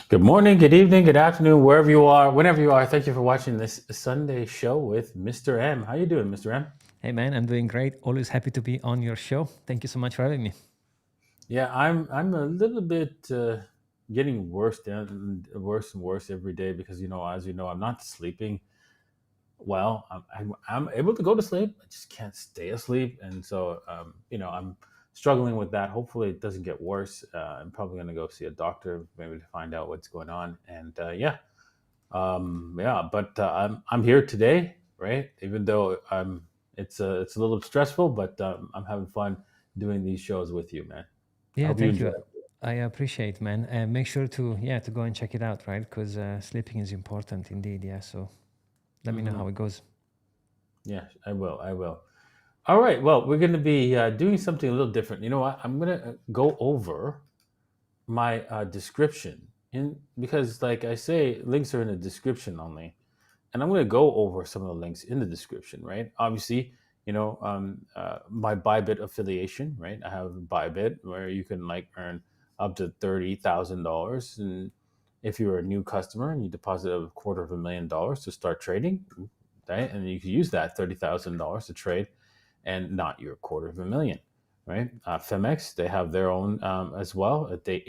Good morning, good evening, good afternoon, wherever you are, whenever you are. Thank you for watching this Sunday show with Mr. M. How you doing, Mr. M? Hey man, I'm doing great. Always happy to be on your show. Thank you so much for having me. Yeah, I'm a little bit getting worse and worse every day because as you know, I'm not sleeping well. I'm able to go to sleep, I just can't stay asleep, and so I'm struggling with that. Hopefully, it doesn't get worse. I'm probably going to go see a doctor maybe to find out what's going on, and but I'm here today, right? Even though it's a little stressful, but I'm having fun doing these shows with you, man. I Yeah, hope you thank enjoy you. it. I appreciate, man. And make sure to go and check it out, right? Because sleeping is important indeed. Yeah. So let me know Hmm. how it goes. Yeah, I will. I will. All right. Well, we're going to be doing something a little different. You know what? I'm going to go over my description in because, like I say, links are in the description only. And I'm going to go over some of the links in the description, right? Obviously, my Bybit affiliation, right? I have Bybit where you can like earn up to $30,000, and if you're a new customer and you deposit a $250,000 to start trading, right? And you can use that $30,000 to trade, and not your $250,000, right? Femex, they have their own as well at the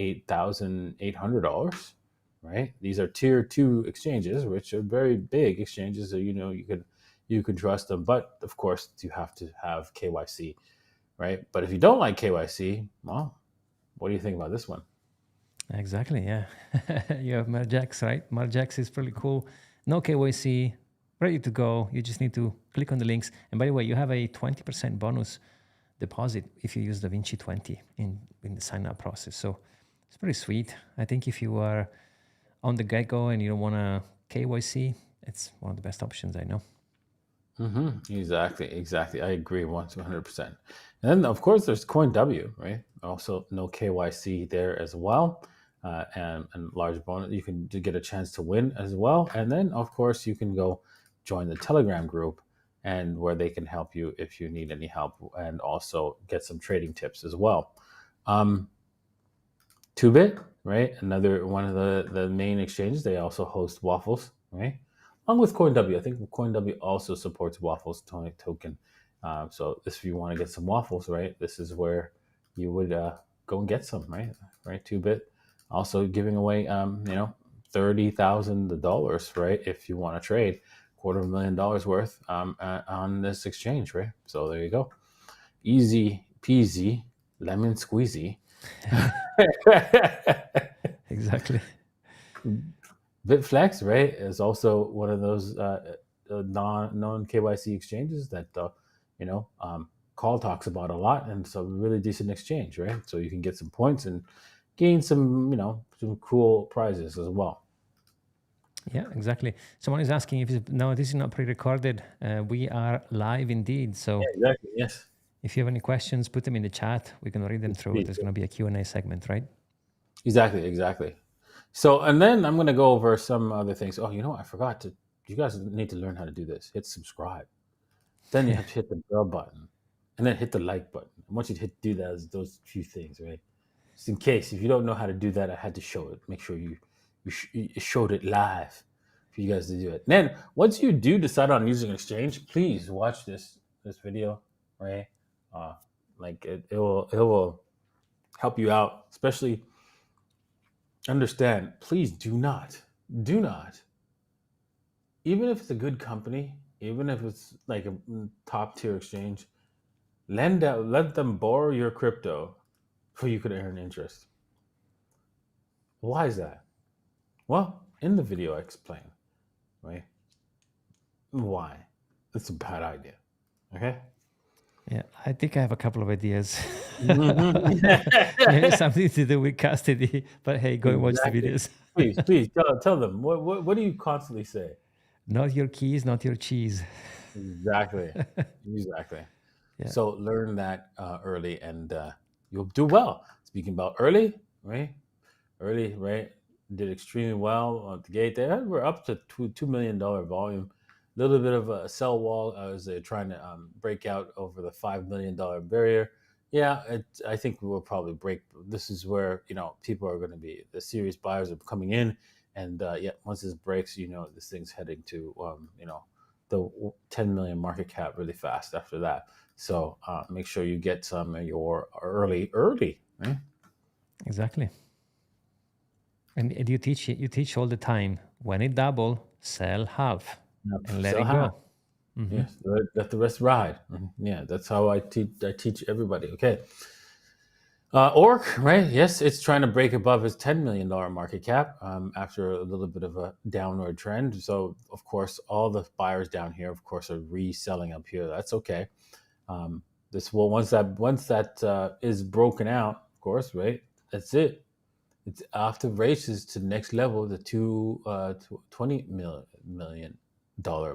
$8,800, right? These are tier two exchanges, which are very big exchanges. So you can trust them, but of course you have to have KYC, right? But if you don't like KYC, well, what do you think about this one? Exactly. Yeah. You have Margex, right? Margex is pretty cool. No KYC, ready to go. You just need to click on the links. And by the way, you have a 20% bonus deposit if you use DaVinci 20 in the sign up process. So it's pretty sweet. I think if you are on the get go and you don't want to KYC, it's one of the best options I know. Exactly, exactly. I agree 100%. And then, of course, there's CoinW, right? Also, no KYC there as well. And large bonus, you can get a chance to win as well. And then, of course, you can go join the Telegram group and where they can help you if you need any help and also get some trading tips as well. Um, 2Bit, right? Another one of the main exchanges. They also host Waffles, right? Along with CoinW. I think CoinW also supports Waffles token. So if you want to get some waffles, right, this is where you would go and get some, right? Right, 2Bit. Also giving away, $30,000, right? If you want to trade $250,000 worth on this exchange, right? So there you go. Easy peasy, lemon squeezy. Exactly. Bitflex, right, is also one of those non KYC exchanges that you know um, Call talks about a lot, and so really decent exchange, right? So you can get some points and gain some cool prizes as well. Yeah, exactly. Someone is asking if no, this is not pre-recorded. We are live indeed. Yeah, So exactly. Yes, if you have any questions, put them in the chat. We're going to read them through. please. There's going to be a Q&A segment, right? Exactly, exactly. So, and then I'm going to go over some other things. Oh, I forgot to. You guys need to learn how to do this. Hit subscribe. Then you have to hit the bell button, and then hit the like button. I want you to do those few things, right? Just in case if you don't know how to do that, I had to show it. Make sure you showed it live for you guys to do it. And then once you do decide on using Exchange, please watch this video, right? Uh, like it will help you out, especially understand. Please do not, even if it's a good company, even if it's like a top tier exchange, let them borrow your crypto so you could earn interest. Why is that? Well, in the video I explain, right? Why? It's a bad idea. Okay? Yeah, I think I have a couple of ideas. Mhm. Maybe something to do with custody, but hey, go and watch the Exactly. videos. Please tell them. What do you constantly say? Not your keys, not your cheese. Exactly. Exactly. Yeah. So learn that early, and you'll do well. Speaking about early, right? Early, right? Did extremely well at the gate. We're up to $2 million volume. A little bit of a sell wall as they're trying to break out over the $5 million barrier. Yeah, I think we'll probably break. This is where people are going to be the serious buyers are coming in, and yeah, once this breaks, this thing's heading to the 10 million market cap really fast after that. So make sure you get some of your early, right? Exactly. And you teach all the time, when it double, sell half Yep. and let Sell it half. go. Hmm. Yes, let the rest ride. Yeah, that's how I teach everybody. Okay. Orc, right? Yes, it's trying to break above its $10 million market cap after a little bit of a downward trend. So, of course, all the buyers down here, of course, are reselling up here. That's okay. This will once that is broken out, of course, right? That's it. It's off to races to the next level, the $20 million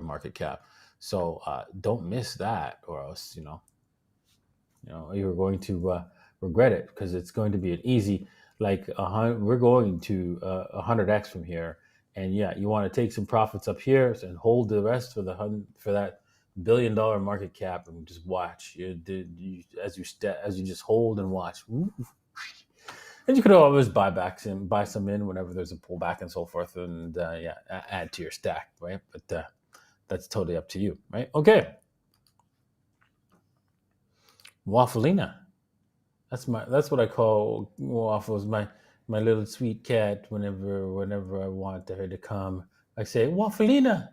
market cap. So don't miss that, or else you're going to regret it, because it's going to be an easy, like we're going to 100x from here, and yeah, you want to take some profits up here and hold the rest for that $1 billion market cap, and just watch as you just hold and watch. And you could always buy some in whenever there's a pullback and so forth, and yeah, add to your stack, right? But that's totally up to you, right? Okay, Waffleina. That's what I call Waffles. My little sweet cat. Whenever I want her to come, I say Waffleina.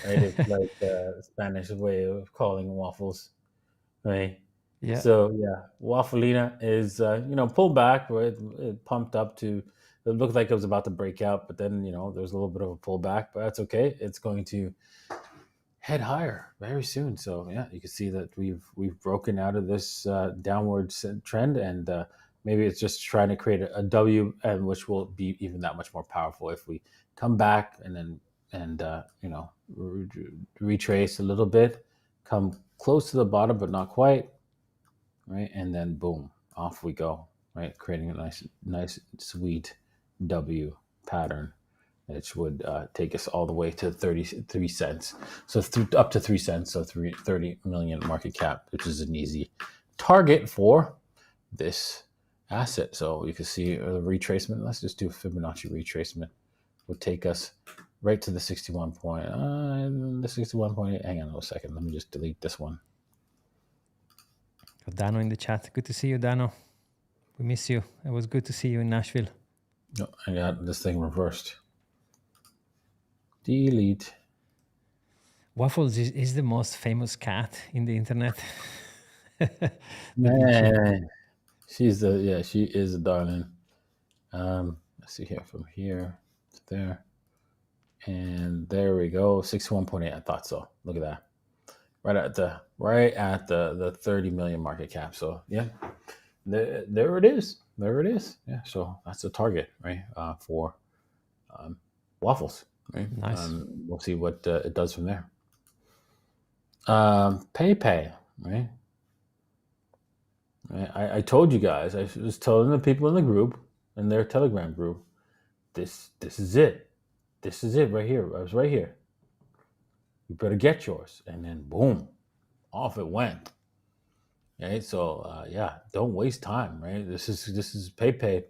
Right? It's like the Spanish way of calling Waffles. Right. Yeah. So yeah, Waffleina is pulled back. Right? It pumped up to. It looked like it was about to break out, but then there's a little bit of a pullback. But that's okay. It's going to head higher very soon. So yeah, you can see that we've broken out of this downward trend, and maybe it's just trying to create a W, and which will be even that much more powerful if we come back and then retrace a little bit, come close to the bottom but not quite, right, and then boom, off we go, right, creating a nice sweet W pattern, which would take us all the way to 33 cents. So up to 3 cents, so 30 million market cap, which is an easy target for this asset. So you can see the retracement. Let's just do a Fibonacci retracement. Would take us right to the 61.8. Hang on a second. Let me just delete this one. Dano in the chat. Good to see you, Dano. We miss you. It was good to see you in Nashville. No, I got this thing reversed. Delete. Waffles is the most famous cat in the internet. Man, she is a darling. Let's see here, from here to there, and there we go. 61.8. I thought so. Look at that. Right at the 30 million market cap. So yeah, there it is. There it is. Yeah. So that's the target, right? For Waffles. Right. Nice. We'll see what it does from there. PEIPEI. Right. I told you guys. I was telling the people in the group, in their Telegram group, this is it. This is it right here. I was right here. You better get yours. And then boom, off it went. Right. So yeah, don't waste time. Right. This is PayPay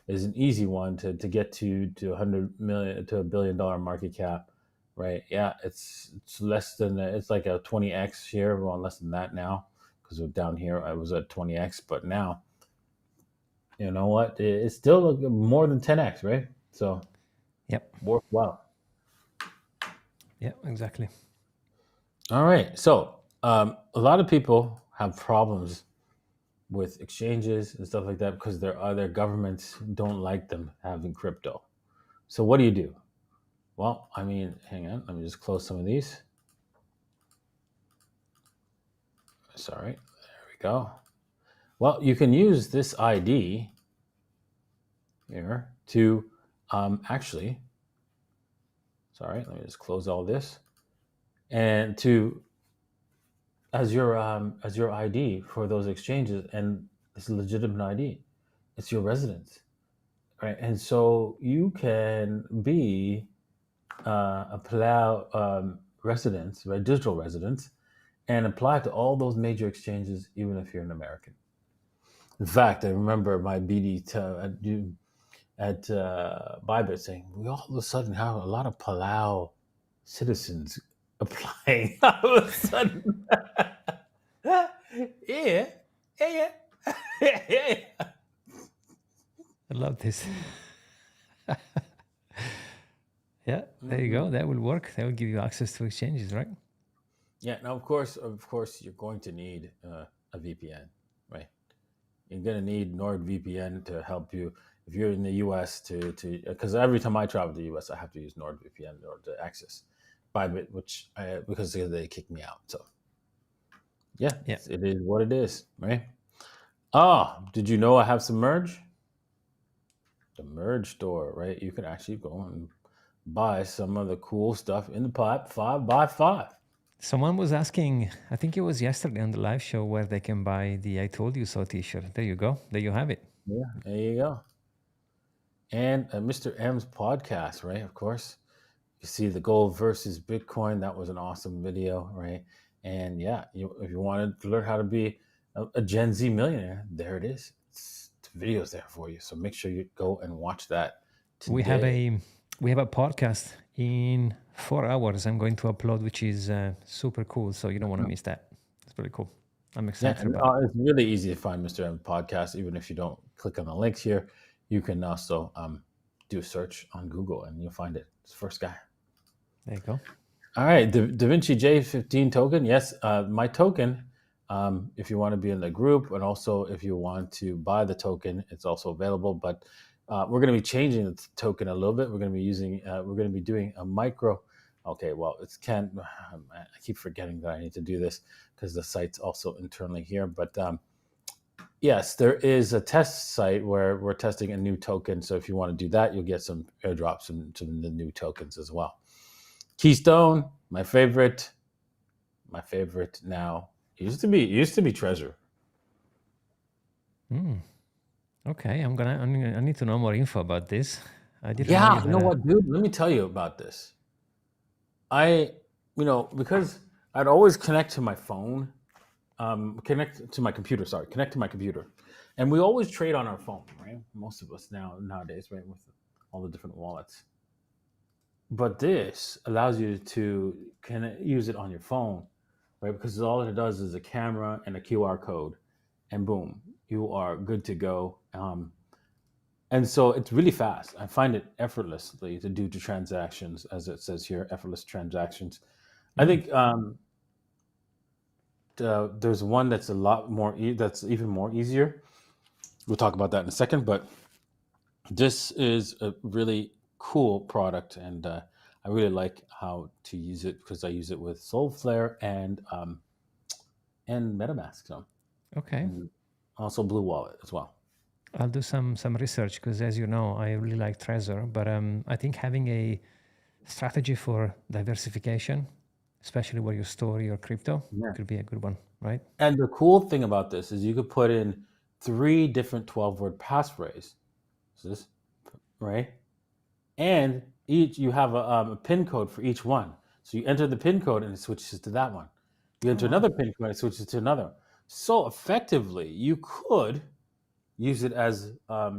is an easy one to get to 100 million to $1 billion market cap. Right. Yeah. It's less than it's like a 20x share. Well, less than that now, because down here I was at 20x, but now you know what? It's still more than 10x. Right. So Yep. worthwhile. Yeah, exactly. All right. So a lot of people have problems with exchanges and stuff like that because their other governments don't like them having crypto. So what do you do? Well, I mean, hang on. Let me just close some of these. Sorry. There we go. Well, you can use this ID here to actually. Sorry. Let me just close all this and to as your ID for those exchanges, and it's a legitimate ID. It's your residence, right? And so you can be a Palau resident, right, digital residence, and apply to all those major exchanges, even if you're an American. In fact, I remember my BD at Bybit saying we all of a sudden have a lot of Palau citizens applying. All of a sudden, yeah, yeah, yeah, yeah. I love this. Yeah, there you go. Mhm. That will work. That will give you access to exchanges, right? Yeah. Now, of course, you're going to need a VPN, right? You're going to need NordVPN to help you if you're in the US to because every time I travel to the US, I have to use NordVPN in order to access Bybit, because they kick me out. So yeah, Yeah. it is what it is, right? Oh, did you know I have some merge? The merge store, right? You can actually go and buy some of the cool stuff in the pipe 5x5. Someone was asking, I think it was yesterday on the live show, where they can buy the I Told You So t-shirt. There you go. There you have it. Yeah, there you go. And Mr. M's podcast, right? Of course. You see the gold versus Bitcoin. That was an awesome video, right? And yeah, if you wanted to learn how to be a Gen Z millionaire, there it is. The video's there for you. So make sure you go and watch that We have today. a podcast in 4 hours I'm going to upload, which is super cool. So you don't want to miss that. It's pretty cool. I'm Yeah, excited and about it. it's really easy to find Mr. M podcast. Even if you don't click on the links here, you can also do a search on Google and you'll find it. It's the first guy. There you go. All right, DaVinci J15 token. Yes, my token. If you want to be in the group, and also if you want to buy the token, it's also available. But we're going to be changing the token a little bit. We're going to be using. We're going to be doing a micro. Okay, well, it's can't. I keep forgetting that I need to do this because the site's also internally here. But yes, there is a test site where we're testing a new token. So if you want to do that, you'll get some airdrops and some the new tokens as well. Keystone, my favorite now. It used to be Treasure. Okay, I need to know more info about this. I didn't know Yeah, you you had know a. what, dude? Let me tell you about this. I, because I'd always connect to my phone, connect to my computer. Sorry, connect to my computer, and we always trade on our phone, right? Most of us nowadays, right, with all the different wallets. But this allows you to can use it on your phone, right? Because all it does is a camera and a QR code, and boom, you are good to go. And so it's really fast. I find it effortlessly to do the transactions, as it says here, effortless transactions. I think there's one that's a lot more, that's even more easier. We'll talk about that in a second, but this is a really cool product, and I really like how to use it because I use it with Soulflare and MetaMask, so, Okay, and also Blue Wallet as well. I'll do some research, because as you know, I really like Trezor, but I think having a strategy for diversification, especially where you store your crypto, Yeah. could be a good one, right? And the cool thing about this is you could put in 3 different 12-word passphrase, right? And each you have a pin code for each one. So you enter the pin code and it switches to that one. You Oh enter wow. another pin code and it switches to another. So effectively, you could use it as a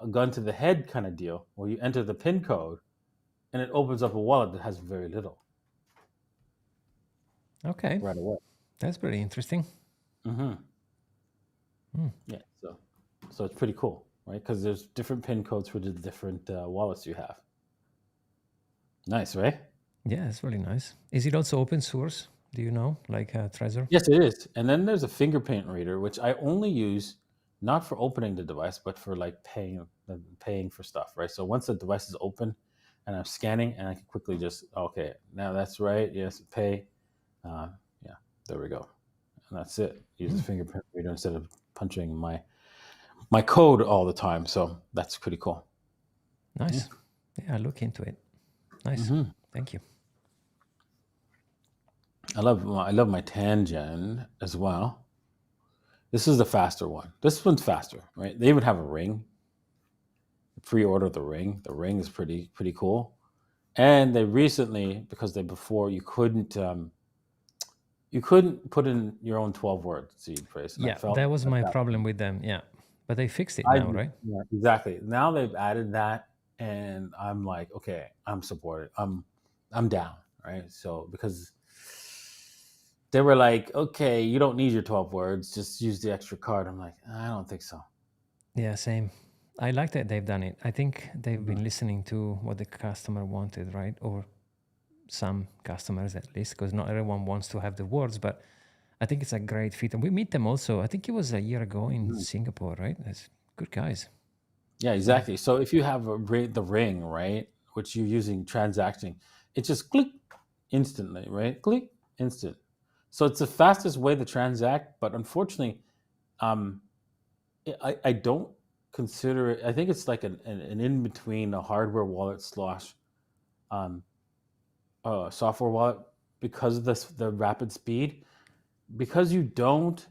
gun to the head kind of deal, where you enter the pin code and it opens up a wallet that has very little Okay, right away. that's pretty interesting. Mm-hmm. Yeah, so it's pretty cool, right? Because there's different pin codes for the different wallets you have. Nice, right? Yeah, it's really nice. Is it also open source? Do you know, like Trezor? Yes, it is. And then there's a fingerprint reader, which I only use not for opening the device, but for like paying for stuff, right? So once the device is open and I'm scanning, and I can quickly just, okay, now that's right. Yes, pay. Yeah, there we go. And that's it. Use the fingerprint reader instead of punching my code all the time. So that's pretty cool. Yeah. Nice. Yeah, I'll look into it. Nice. Hmm. Thank you. I love my Tangen as well. This is the faster one. This one's faster, right? They even have a ring. Pre-order the ring. The ring is pretty cool. And they recently, because they before you couldn't you couldn't put in your own 12-word seed phrase, and I Yeah, felt that was my that problem with them. Yeah, but they fixed it I now, right? yeah, exactly. Now they've added that, and I'm like, okay, I'm supported. I'm down, right? So because they were like, okay, you don't need your 12 words, just use the extra card. I'm like, I don't think so. Yeah, same. I like that they've done it. I think they've Mhm. been listening to what the customer wanted, right? Or some customers at least, because not everyone wants to have the words, but I think it's a great fit. And we meet them also. I think it was a year ago in Mhm. Singapore, right? That's good guys. Yeah, exactly. So if you have the ring, right, which you're using transacting, it just click instantly, right? Click instant. So it's the fastest way to transact, but unfortunately, um, I don't consider it. I think it's like an in between a hardware wallet slash um, software wallet because of the rapid speed. Because you don't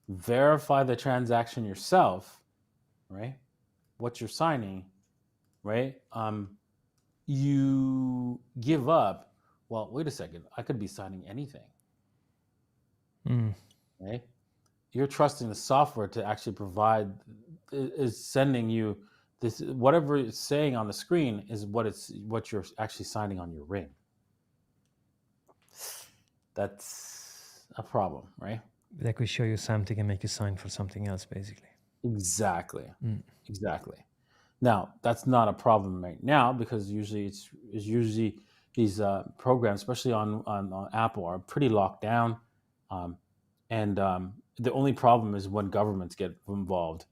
verify the transaction yourself, right? What you're signing, right? You give up. Well, wait a second. I could be signing anything, Mm. right? You're trusting the software to actually provide is sending you this whatever it's saying on the screen is what you're actually signing on your ring. That's a problem, right? They could show you something and make you sign for something else, basically. Exactly. Mm. Exactly. Now, that's not a problem right now because usually it's usually these programs, especially on Apple, are pretty locked down, um, and the only problem is when governments get involved.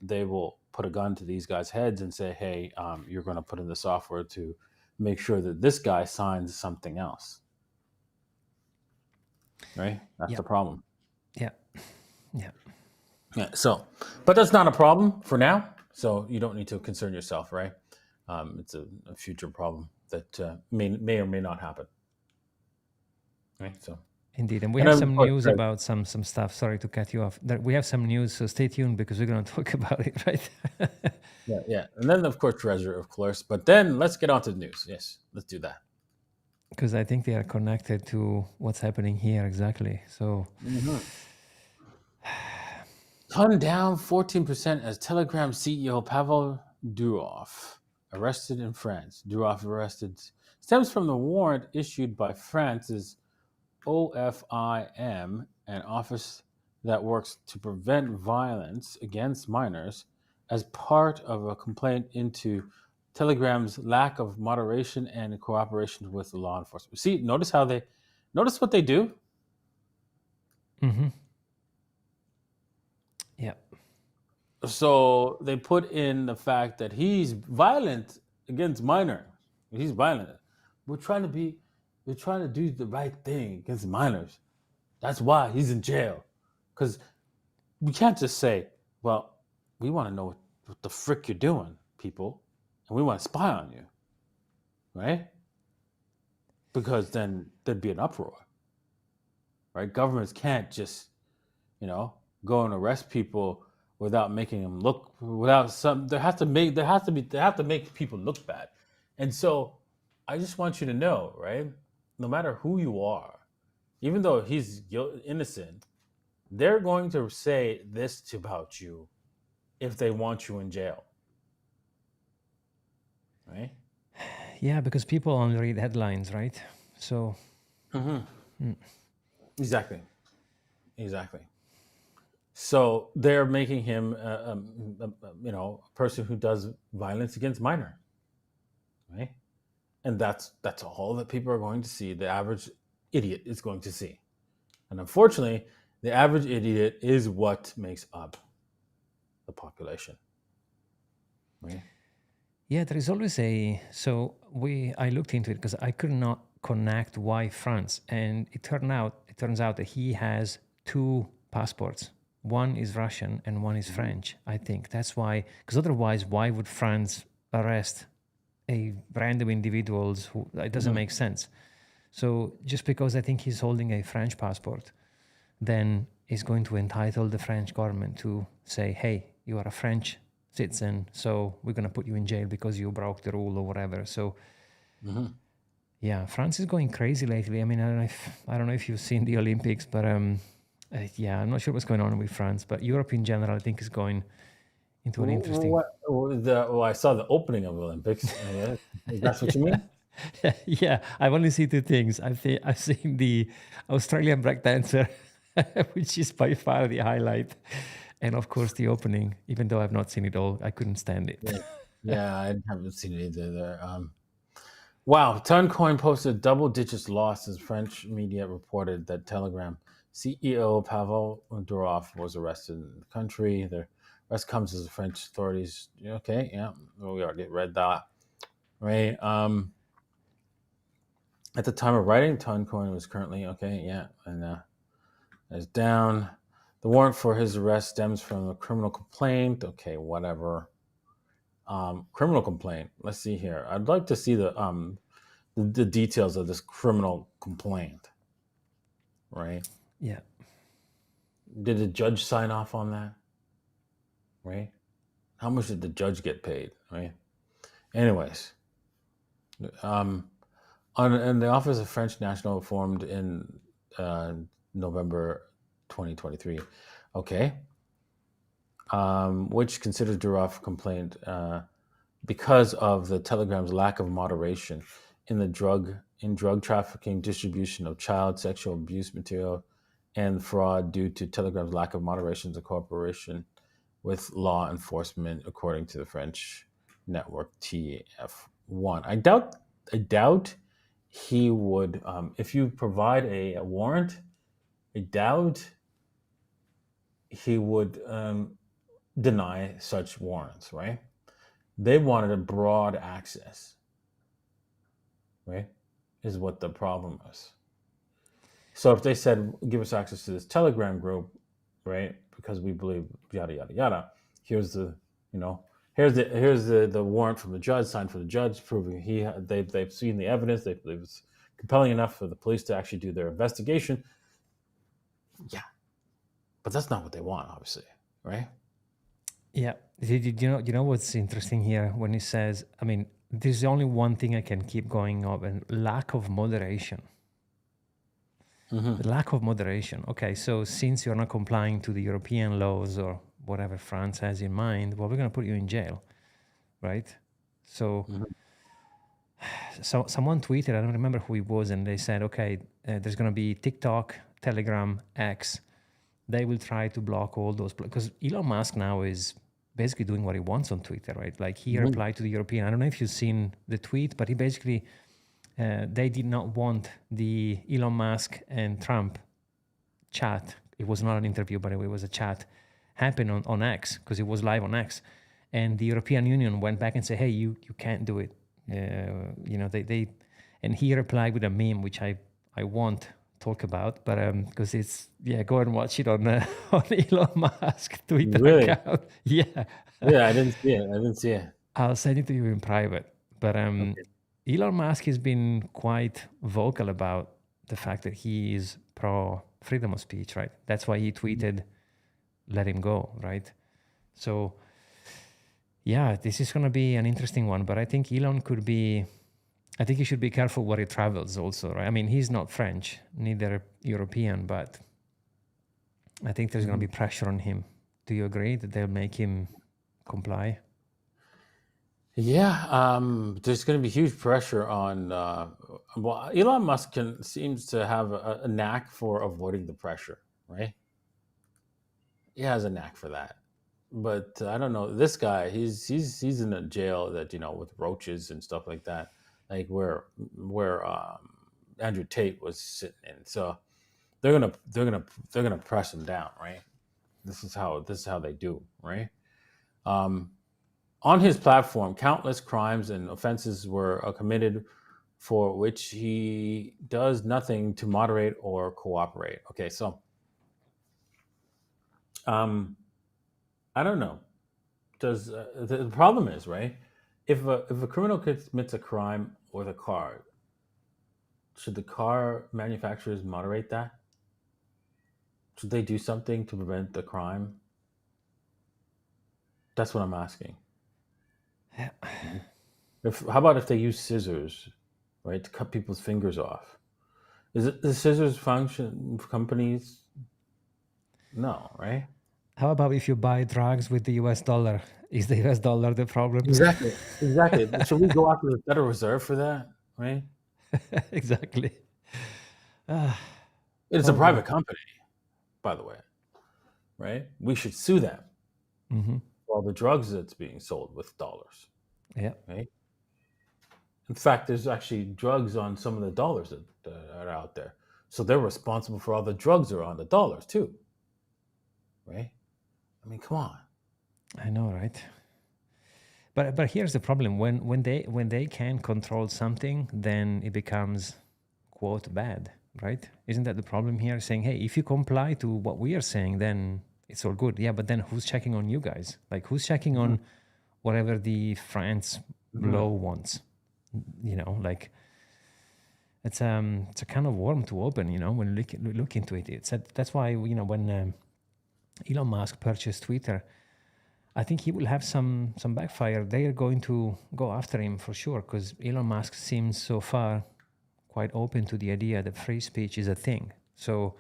They will put a gun to these guys' heads and say, "Hey, you're going to put in the software to make sure that this guy signs something else." Right? That's Yeah, the problem. yeah, yeah. Yeah. So, but that's not a problem for now. So you don't need to concern yourself, right? It's a future problem that may or may not happen, right? So, Indeed, and we and have then of some course, news about some stuff. Sorry to cut you off. We have some news, so stay tuned because we're going to talk about it, right? yeah, yeah, and then of course treasure, of course. But then let's get on to the news. Yes, let's do that. Because I think they are connected to what's happening here exactly. So, Mm-hmm. Ton down 14% as Telegram CEO Pavel Durov arrested in France. Durov arrested stems from the warrant issued by France's OFIM, an office that works to prevent violence against minors, as part of a complaint into Telegram's lack of moderation and cooperation with the law enforcement. See, notice what they do. mm-hmm. Yeah, So they put in the fact that he's violent against minors. He's violent. We're trying to be, we're trying to do the right thing against minors. That's why he's in jail. Because we can't just say, well, we want to know what the frick you're doing, people, and we want to spy on you, right? Because then there'd be an uproar, right? Governments can't just, you know, go and arrest people without making them look without some. They have to make people look bad, and so I just want you to know, right? No matter who you are, even though he's innocent, they're going to say this about you if they want you in jail, right? yeah, because people only read headlines, right? So, Mm-hmm. Exactly. Exactly. So they're making him, a person who does violence against minor, right? And that's all that people are going to see. The average idiot is going to see, and unfortunately, the average idiot is what makes up the population, right? yeah, there is always a. So I looked into it because I could not connect why France, and it turns out that he has two passports. One is Russian and one is Mm-hmm. French. I think that's why. Because otherwise, why would France arrest a random individuals who it doesn't Mm-hmm. make sense. So just because I think he's holding a French passport, then is going to entitle the French government to say, hey, you are a French citizen, so we're going to put you in jail because you broke the rule or whatever. So Mm-hmm. Yeah, France is going crazy lately. I mean, I don't know if you've seen the Olympics, but yeah, I'm not sure what's going on with France, but Europe in general, I think, is going into an interesting. I saw the opening of the Olympics. Yeah, that's what you Yeah. mean? Yeah, I've only seen two things. I've seen the Australian breakdancer, which is by far the highlight, and of course the opening. Even though I've not seen it all, I couldn't stand it. Yeah, yeah, I haven't seen it either. There. Wow, Toncoin posted double digits loss as French media reported that Telegram CEO Pavel Durov was arrested in the country. The arrest comes as the French authorities. Okay, yeah, well, we already read that, right? At the time of writing, Toncoin was currently okay, yeah, and is down. The warrant for his arrest stems from a criminal complaint. Okay, whatever. Criminal complaint. Let's see here. I'd like to see the details of this criminal complaint. Right? Yeah, Did the judge sign off on that? Right? How much did the judge get paid? Right? Anyways, um, in the Office of French National formed in uh, November 2023. Okay, which considers Durov complaint because of the Telegram's lack of moderation in the drug trafficking, distribution of child sexual abuse material, and fraud due to Telegram's lack of moderation and cooperation with law enforcement, according to the French network TF1. I doubt he would. If you provide a warrant, I doubt he would deny such warrants. Right? They wanted a broad access. Right? Is what the problem is. So if they said, give us access to this Telegram group, right? Because we believe yada yada yada. Here's the, you know, here's the warrant from the judge, signed for the judge, proving they've seen the evidence, they believe it's compelling enough for the police to actually do their investigation. Yeah, but that's not what they want, obviously, right? yeah. You know what's interesting here when he says, I mean, there's only one thing I can keep going up, and lack of moderation. Mm-hmm. The lack of moderation. Okay, so since you're not complying to the European laws or whatever France has in mind, well, we're going to put you in jail, right? So, Mm-hmm. so someone tweeted, I don't remember who it was, and they said, okay, there's going to be TikTok, Telegram, X. They will try to block all those because Elon Musk now is basically doing what he wants on Twitter, right? Like he Mm-hmm. replied to the European. I don't know if you've seen the tweet, but he basically they did not want the Elon Musk and Trump chat. It was not an interview, but it was a chat happen on X because it was live on X. And the European Union went back and said, hey, you can't do it. You know, they and he replied with a meme, which I won't talk about, but because it's, yeah, go and watch it on on Elon Musk Twitter Really? account. Yeah. Yeah, I didn't see it. I didn't see it. I'll send it to you in private. But Okay. Elon Musk has been quite vocal about the fact that he is pro freedom of speech, right? That's why he tweeted, let him go, right? So, yeah, this is going to be an interesting one. But I think Elon could be, I think he should be careful where he travels also, right? I mean, he's not French, neither European, but I think there's going Mhm. to be pressure on him. Do you agree that they'll make him comply? Yeah, there's going to be huge pressure on. Well, Elon Musk seems to have a knack for avoiding the pressure, right? He has a knack for that. But I don't know. This guy, he's in a jail that with roaches and stuff like that, like where Andrew Tate was sitting in. So they're gonna press him down, right? This is how they do, right? Um, On his platform, countless crimes and offenses were committed for which he does nothing to moderate or cooperate. Okay, so um, I don't know. Does the problem is right? If a criminal commits a crime with a car, should the car manufacturers moderate that? Should they do something to prevent the crime? That's what I'm asking. If how about if they use scissors, right? To cut people's fingers off. Is it the scissors function companies? No, right? How about if you buy drugs with the US dollar? Is the US dollar the problem? Exactly. Exactly. Should we go after the Federal Reserve for that? Right? Exactly. Ah, It's a oh boy. private company, by the way, right? We should sue them Hmm. for all the drugs that's being sold with dollars, Yeah. right? In fact, there's actually drugs on some of the dollars that are out there. So they're responsible for all the drugs that are on the dollars too, right? I mean, come on. I know, right? But here's the problem: when they can control something, then it becomes quote bad, right? Isn't that the problem here? Saying, hey, if you comply to what we are saying, then it's all good. Yeah, but then who's checking on you guys? Like, who's checking Mhm. on whatever the France Mhm. law wants? You know, like it's a kind of worm to open. You know, when you look into it, that's why when Elon Musk purchased Twitter, I think he will have some backfire. They are going to go after him for sure because Elon Musk seems so far quite open to the idea that free speech is a thing. So,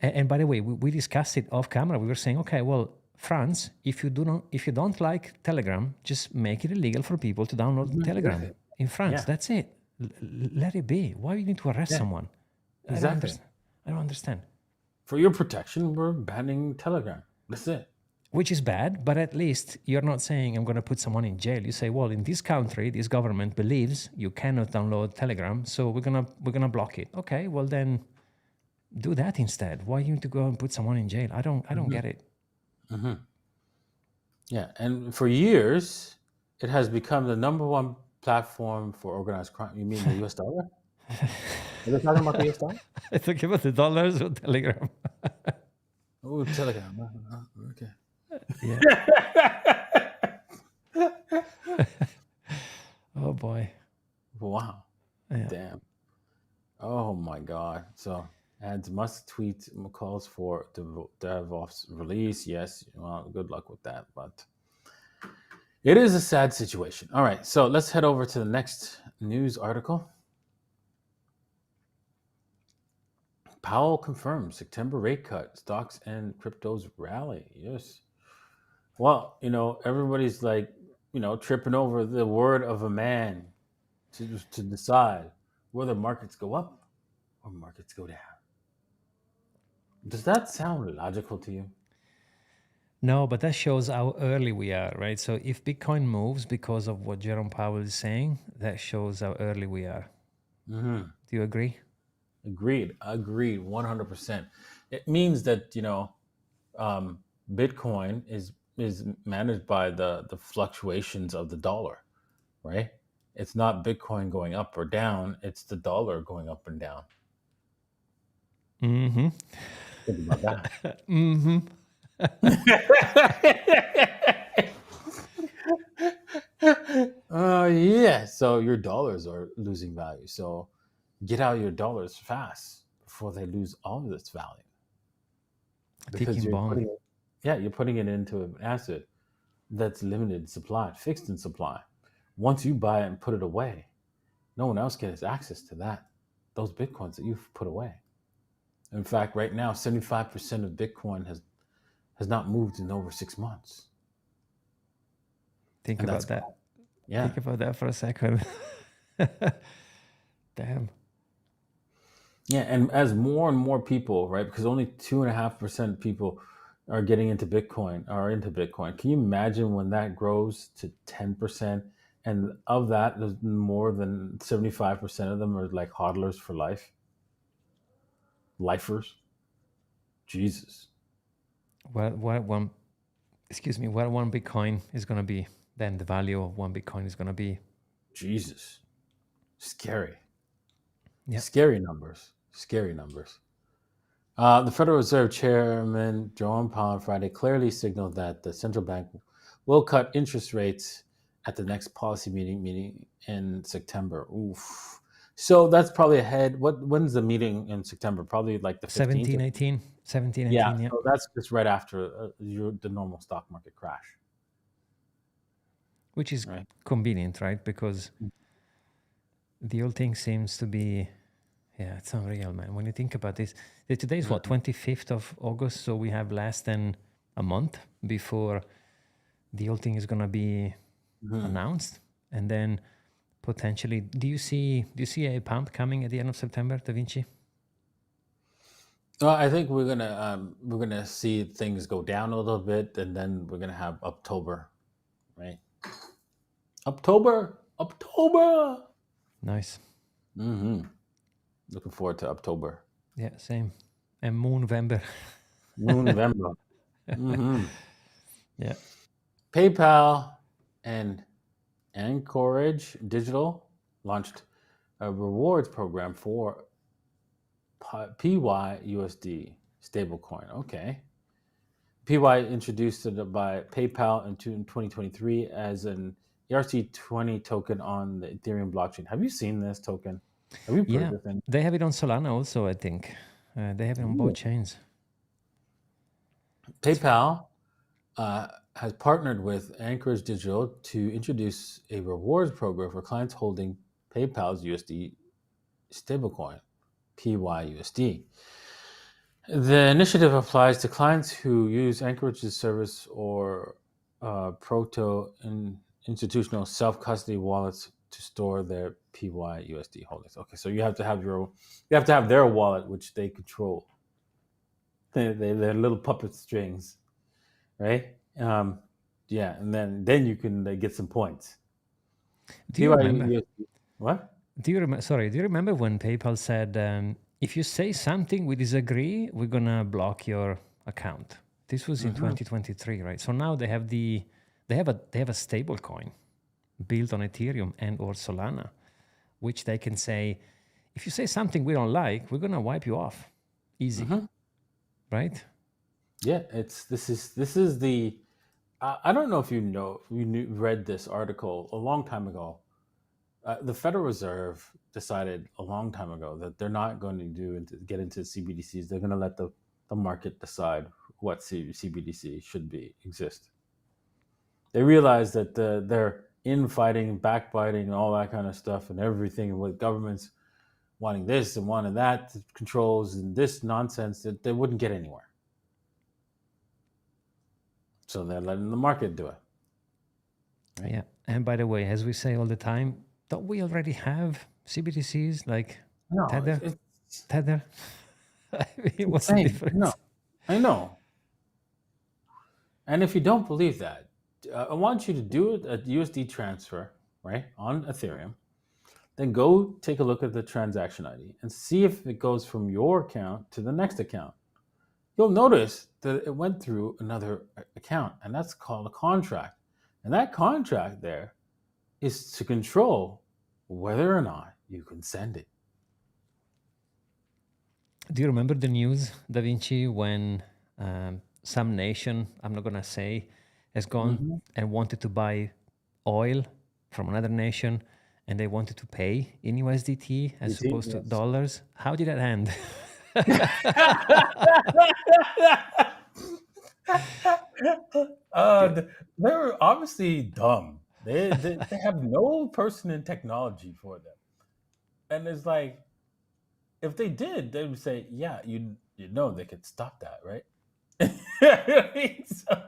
and by the way, we discussed it off camera. We were saying, okay, well, France, if you don't like Telegram, just make it illegal for people to download Mhm. Telegram Exactly. in France. Yeah. That's it. Let it be. Why you need to arrest Yeah. someone? I don't Exactly. understand. I don't understand. For your protection, we're banning Telegram. That's it. Which is bad, but at least you're not saying I'm going to put someone in jail. You say, well, in this country, this government believes you cannot download Telegram, so we're gonna block it. Okay, well then do that instead. Why you need to go and put someone in jail? I don't Hmm. get it. Hmm. Yeah. And for years, it has become the number one platform for organized crime. You mean the US dollar? Are they talking about the US dollar? I talk about the dollars or Telegram. Oh, Telegram. Okay. Yeah. Oh boy. Wow. Yeah. Damn. Oh my God. So ads must tweet calls for DevOps release. Yes. Well, good luck with that. But it is a sad situation. All right. So let's head over to the next news article. Powell confirms September rate cut. Stocks and cryptos rally. Yes. Well, everybody's like, tripping over the word of a man to decide whether markets go up or markets go down. Does that sound logical to you? No, but that shows how early we are, right? So if Bitcoin moves because of what Jerome Powell is saying, that shows how early we are. Mm-hmm. Do you agree? Agreed, 100%. It means that um, Bitcoin is managed by the fluctuations of the dollar, right? It's not Bitcoin going up or down; it's the dollar going up and down. Mm-hmm. Think about that. Mm-hmm. Yeah. So your dollars are losing value. So get out your dollars fast before they lose all of its value, because Ticking bomb. you're putting it into an asset that's limited in supply, fixed in supply. Once you buy it and put it away, no one else gets access to those bitcoins that you've put away. In fact, right now, 75% of Bitcoin has not moved in over 6 months, Think and that's about bad. that. Yeah, Think about that for a second. Damn. yeah. And as more and more people, right, because only 2.5% of people are getting into Bitcoin, are into Bitcoin. Can you imagine when that grows to 10%? And of that, there's more than 75% of them are like hodlers for life, lifers. Jesus. What one excuse me, what one Bitcoin is gonna be, then the value of one Bitcoin is gonna be. Jesus. Scary. Yeah. Scary numbers. Scary numbers. The Federal Reserve Chairman Jerome Powell on Friday clearly signaled that the central bank will cut interest rates at the next policy meeting in September. Oof. So that's probably ahead. When's the meeting in September? Probably like the 15th. 17, 18. 17, Yeah. 18, yeah. So that's just right after the normal stock market crash, Which is right? convenient, right? Because The whole thing seems to be, yeah, it's unreal, man. When you think about this, today is what, 25th of August, so we have less than a month before the whole thing is gonna be announced, and then potentially, do you see a pump coming at the end of September, Da Vinci? Well, I think we're gonna see things go down a little bit, and then we're gonna have October, right? October. Nice. Mm-hmm. Looking forward to October. Yeah, same. And Moon November. November. Mm-hmm. Yeah. PayPal and Anchorage Digital launched a rewards program for PYUSD stablecoin. Okay. PY introduced it by PayPal in 2023 as an ERC20 token on the Ethereum blockchain. Have you seen this token? Have you Yeah, purchased it? they have it on Solana also, I think. They have it on both chains. PayPal has partnered with Anchorage Digital to introduce a rewards program for clients holding PayPal's USD stablecoin, PYUSD. The initiative applies to clients who use Anchorage's service or proto institutional self custody wallets to store their PYUSD holdings. Okay, so you have to have their wallet, which they control. They're little puppet strings, right? Yeah, and then you can get some points. Do you remember? PYUSD. What? Do you remember? Sorry, do you remember when PayPal said, if you say something we disagree, we're gonna block your account? This was in 2023, right? So now they have a stable coin built on Ethereum and or Solana, which they can say, if you say something we don't like, we're gonna wipe you off. Easy, right? Yeah, this is the. I don't know if read this article a long time ago. The Federal Reserve decided a long time ago that they're not going to get into CBDCs. They're going to let the market decide what CBDC should exist. They realized that they're infighting, backbiting, and all that kind of stuff, and everything with governments wanting this and wanting that controls and this nonsense that they wouldn't get anywhere. So they're letting the market do it. Right? Yeah. And by the way, as we say all the time, don't we already have CBDCs like Tether? Tether? I mean, what's the difference? No, I know. And if you don't believe that, I want you to do it at USD transfer, right, on Ethereum. Then go take a look at the transaction ID and see if it goes from your account to the next account. You'll notice that it went through another account, and that's called a contract. And that contract there is to control whether or not you can send it. Do you remember the news, Da Vinci, when some nation, I'm not going to say, has gone and wanted to buy oil from another nation and they wanted to pay in USDT as opposed to dollars? How did that end? They're obviously dumb. They have no person in technology for them. And it's like, if they did, they would say, yeah, you know they could stop that, right? So,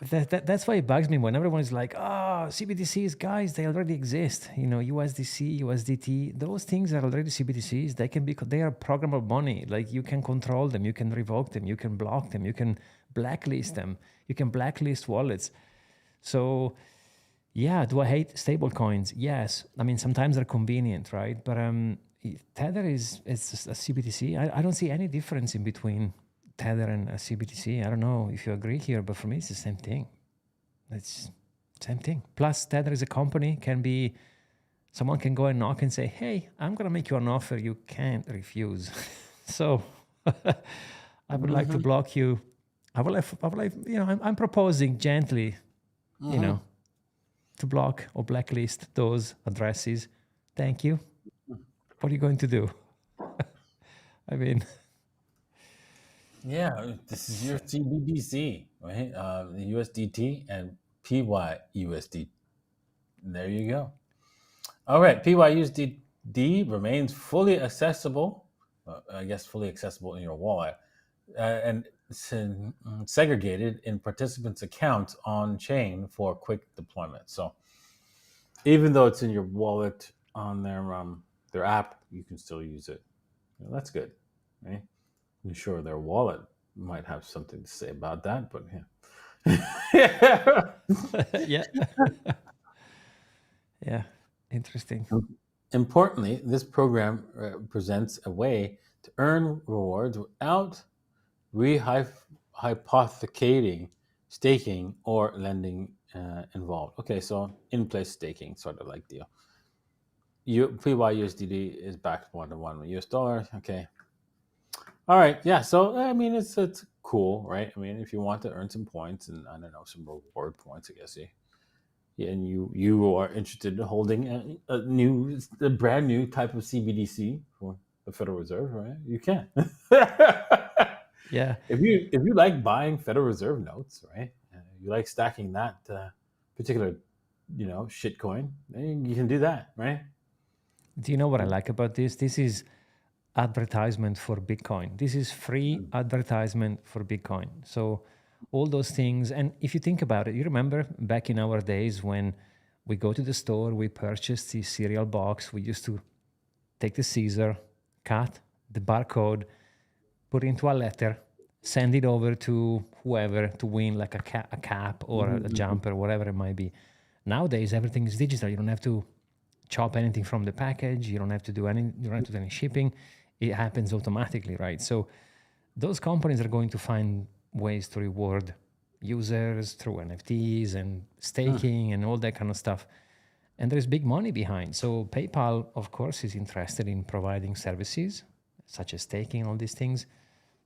That's why it bugs me when everyone is like, oh, CBDCs, guys, they already exist. You know, USDC, USDT, those things are already CBDCs. They are programmable money. Like you can control them, you can revoke them, you can block them, you can blacklist them, you can blacklist wallets. So, yeah, do I hate stable coins? Yes. I mean, sometimes they're convenient, right? But Tether it's a CBDC. I don't see any difference in between Tether and a CBDC. I don't know if you agree here, but for me, it's the same thing. It's same thing. Plus, Tether is a company, someone can go and knock and say, hey, I'm going to make you an offer you can't refuse. So I would like to block you. I would like, I'm proposing gently, to block or blacklist those addresses. Thank you. What are you going to do? I mean, yeah, this is your CBDC, right? The USDT and PYUSD. There you go. All right, PYUSD remains fully accessible. I guess fully accessible in your wallet, and segregated in participants' accounts on chain for quick deployment. So even though it's in your wallet on their app, you can still use it. That's good, right? I'm sure their wallet might have something to say about that, but yeah. Yeah. Yeah. Interesting. Importantly, this program presents a way to earn rewards without rehypothecating, staking, or lending involved. Okay, so in-place staking, sort of like deal. PYUSDD is backed 1 to 1 with US dollar. Okay. All right. Yeah. So I mean, it's cool, right? I mean, if you want to earn some points and I don't know some reward points, I guess. Yeah, and you are interested in holding a brand new type of CBDC for the Federal Reserve, right? You can. Yeah. If you like buying Federal Reserve notes, right? You like stacking that particular, shitcoin, then you can do that, right? Do you know what I like about this? This is advertisement for Bitcoin. This is free advertisement for Bitcoin. So all those things, and if you think about it, you remember back in our days when we go to the store, we purchased the cereal box, we used to take the scissor, cut the barcode, put it into a letter, send it over to whoever to win like a cap or a jumper, whatever it might be. Nowadays, everything is digital. You don't have to chop anything from the package. You don't have to do any shipping. It happens automatically, right? So those companies are going to find ways to reward users through NFTs and staking and all that kind of stuff. And there's big money behind. So PayPal, of course, is interested in providing services such as staking, all these things.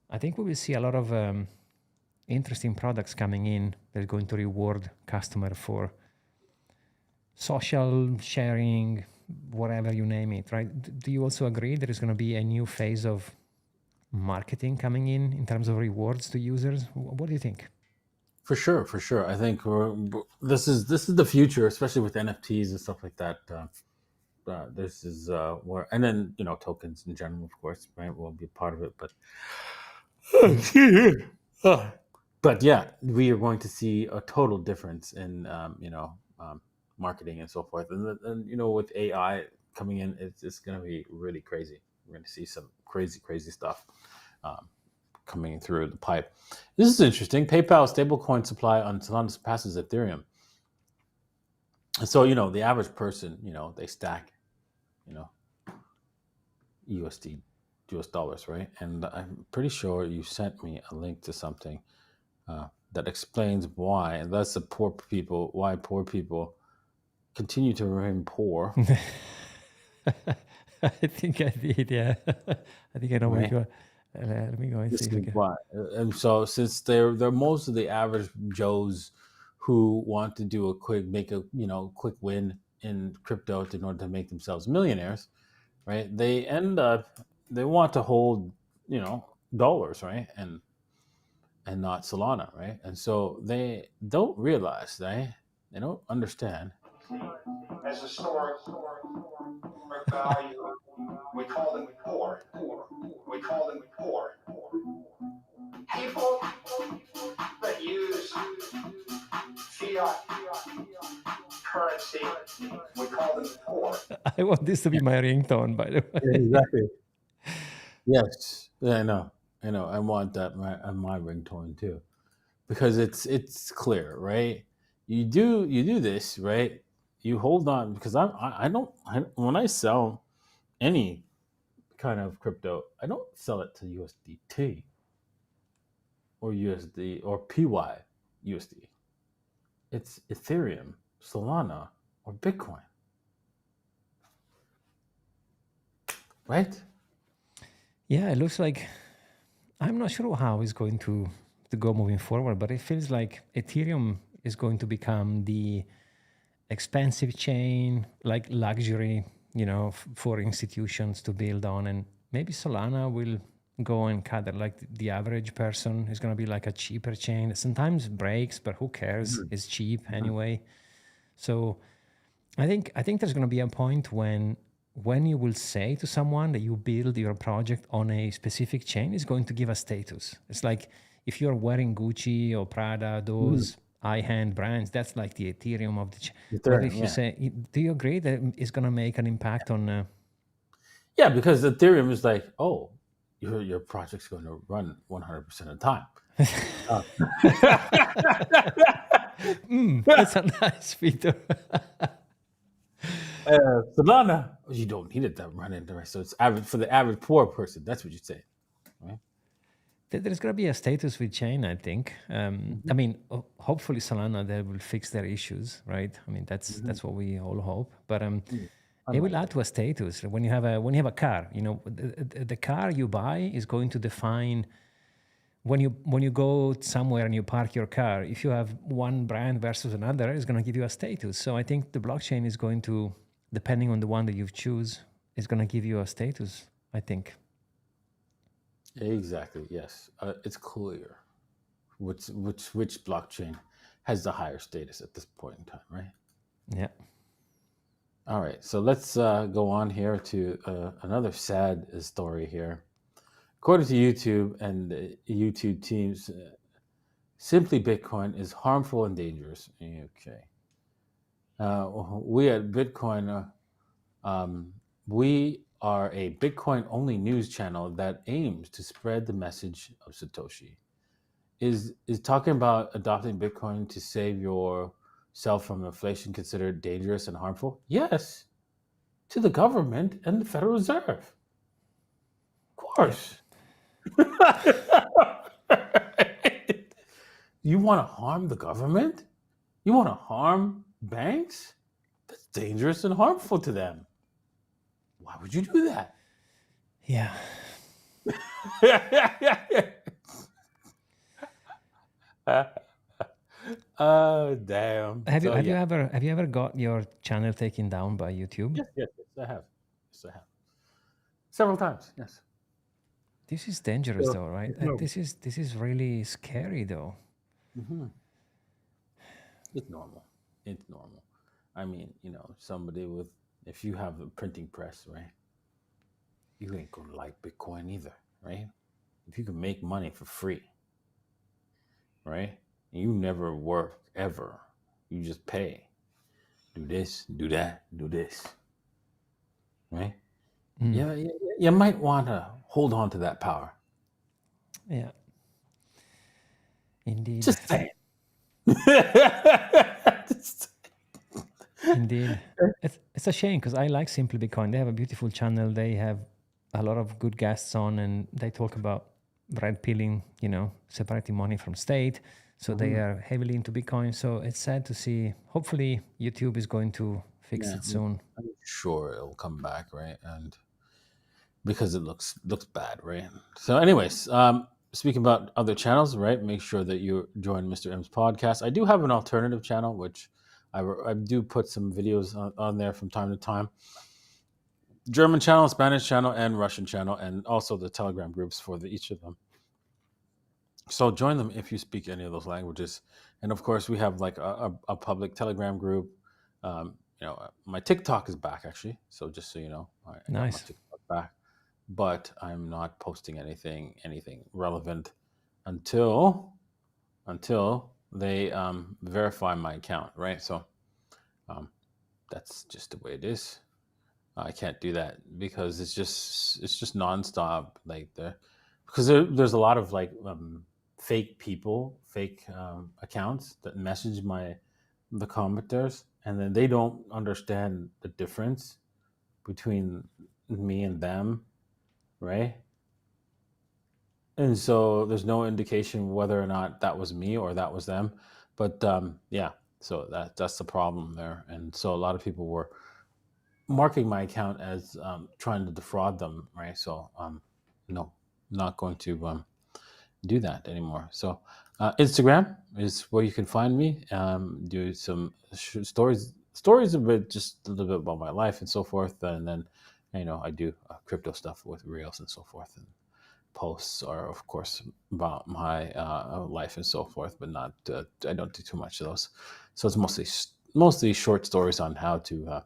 I think we will see a lot of interesting products coming in that are going to reward customer for social sharing, whatever you name it, right? Do you also agree there is going to be a new phase of marketing coming in terms of rewards to users? What do you think? For sure, for sure. I think this is the future, especially with NFTs and stuff like that. This is where, and then tokens in general, of course, right, will be part of it. But but yeah, we are going to see a total difference in marketing and so forth, and with AI coming in, it's going to be really crazy. We're going to see some crazy stuff um, coming through the pipe. This is interesting. PayPal stablecoin supply on Solana surpasses Ethereum. And so the average person, they stack, you know, USD, US dollars, right? And I'm pretty sure you sent me a link to something that explains why, and that's why poor people continue to remain poor, I think I did, yeah. I think I know where right? you are. Let me go and see This if I is can. why. And so since they're most of the average Joes who want to do make a quick win in crypto in order to make themselves millionaires, right? They want to hold, dollars, right? And not Solana, right? And so they don't realize they don't understand. As a store value, we call them poor. We call them poor. People that use fiat currency, we call them poor. I want this to be my ringtone, by the way. Exactly. Yes, yeah, I know. I want that on my ringtone too, because it's clear, right? You do this, right? You hold on because I don't when I sell any kind of crypto, I don't sell it to USDT or USD or PYUSD. It's Ethereum, Solana, or Bitcoin, right? Yeah, it looks like I'm not sure how it's going to go moving forward, but it feels like Ethereum is going to become the expensive chain, like luxury, for institutions to build on, and maybe Solana will go and cut it. Like the average person is going to be like a cheaper chain. It sometimes breaks, but who cares? It's cheap anyway. So I think there's going to be a point when you will say to someone that you build your project on a specific chain is going to give a status. It's like if you're wearing Gucci or Prada, those high-end brands, that's like the Ethereum of the chain. But Ethereum, if you yeah. say, do you agree that it's going to make an impact on? Yeah, because Ethereum is like, oh, your project's going to run 100% of the time. That's a nice feature. Solana, you don't need it to run in the rest. So it's average for the average poor person. That's what you say. Right? There's going to be a status with chain, I think. I mean, hopefully Solana they will fix their issues, right? I mean, that's what we all hope. But it will add to a status when you have a car. You know, the car you buy is going to define when you go somewhere and you park your car. If you have one brand versus another, it's going to give you a status. So I think the blockchain is going to, depending on the one that you choose, is going to give you a status, I think. Exactly. Yes, it's clear which blockchain has the higher status at this point in time, right? Yeah. All right. So let's go on here to another sad story here. According to YouTube and the YouTube teams, simply Bitcoin is harmful and dangerous. Okay. We at Bitcoin, we are a Bitcoin only news channel that aims to spread the message of Satoshi. Is talking about adopting Bitcoin to save yourself from inflation considered dangerous and harmful? Yes, to the government and the Federal Reserve. Of course. You want to harm the government? You want to harm banks? That's dangerous and harmful to them. Why would you do that? Yeah. Oh, damn. Have you So, have you yeah. ever got your channel taken down by YouTube? Yes, I have. Yes, I have. Several times, yes. This is dangerous, So, though, right? no. This is really scary, though. Mm-hmm. It's normal. It's normal. I mean, somebody if you have a printing press, right? You ain't gonna like Bitcoin either, right? If you can make money for free, right? And you never work ever. You just pay. Do this, do that, do this. Right? Yeah, you might want to hold on to that power. Yeah. Indeed. Just saying. Indeed. It's a shame because I like Simply Bitcoin. They have a beautiful channel. They have a lot of good guests on and they talk about red pilling, separating money from state. So they are heavily into Bitcoin. So it's sad to see. Hopefully YouTube is going to fix it soon. I'm sure it'll come back, right? And because it looks bad, right? So, anyways, speaking about other channels, right? Make sure that you join Mr. M's podcast. I do have an alternative channel, which I do put some videos on there from time to time. German channel, Spanish channel, and Russian channel, and also the Telegram groups for each of them. So join them if you speak any of those languages. And of course, we have like a public Telegram group. My TikTok is back actually. So just so you know, I got my Nice. TikTok back, but I'm not posting anything relevant until they verify my account, right? So that's just the way it is. I can't do that because it's just nonstop because there's a lot of fake people, fake accounts that message the commenters, and then they don't understand the difference between me and them, right? And so there's no indication whether or not that was me or that was them. But yeah, so that's the problem there. And so a lot of people were marking my account as trying to defraud them, right? So no, not going to do that anymore. So Instagram is where you can find me. Do some stories a bit, just a little bit about my life and so forth, and then I do crypto stuff with reels and so forth, and posts are of course about my life and so forth, but not I don't do too much of those. So it's mostly mostly short stories on how to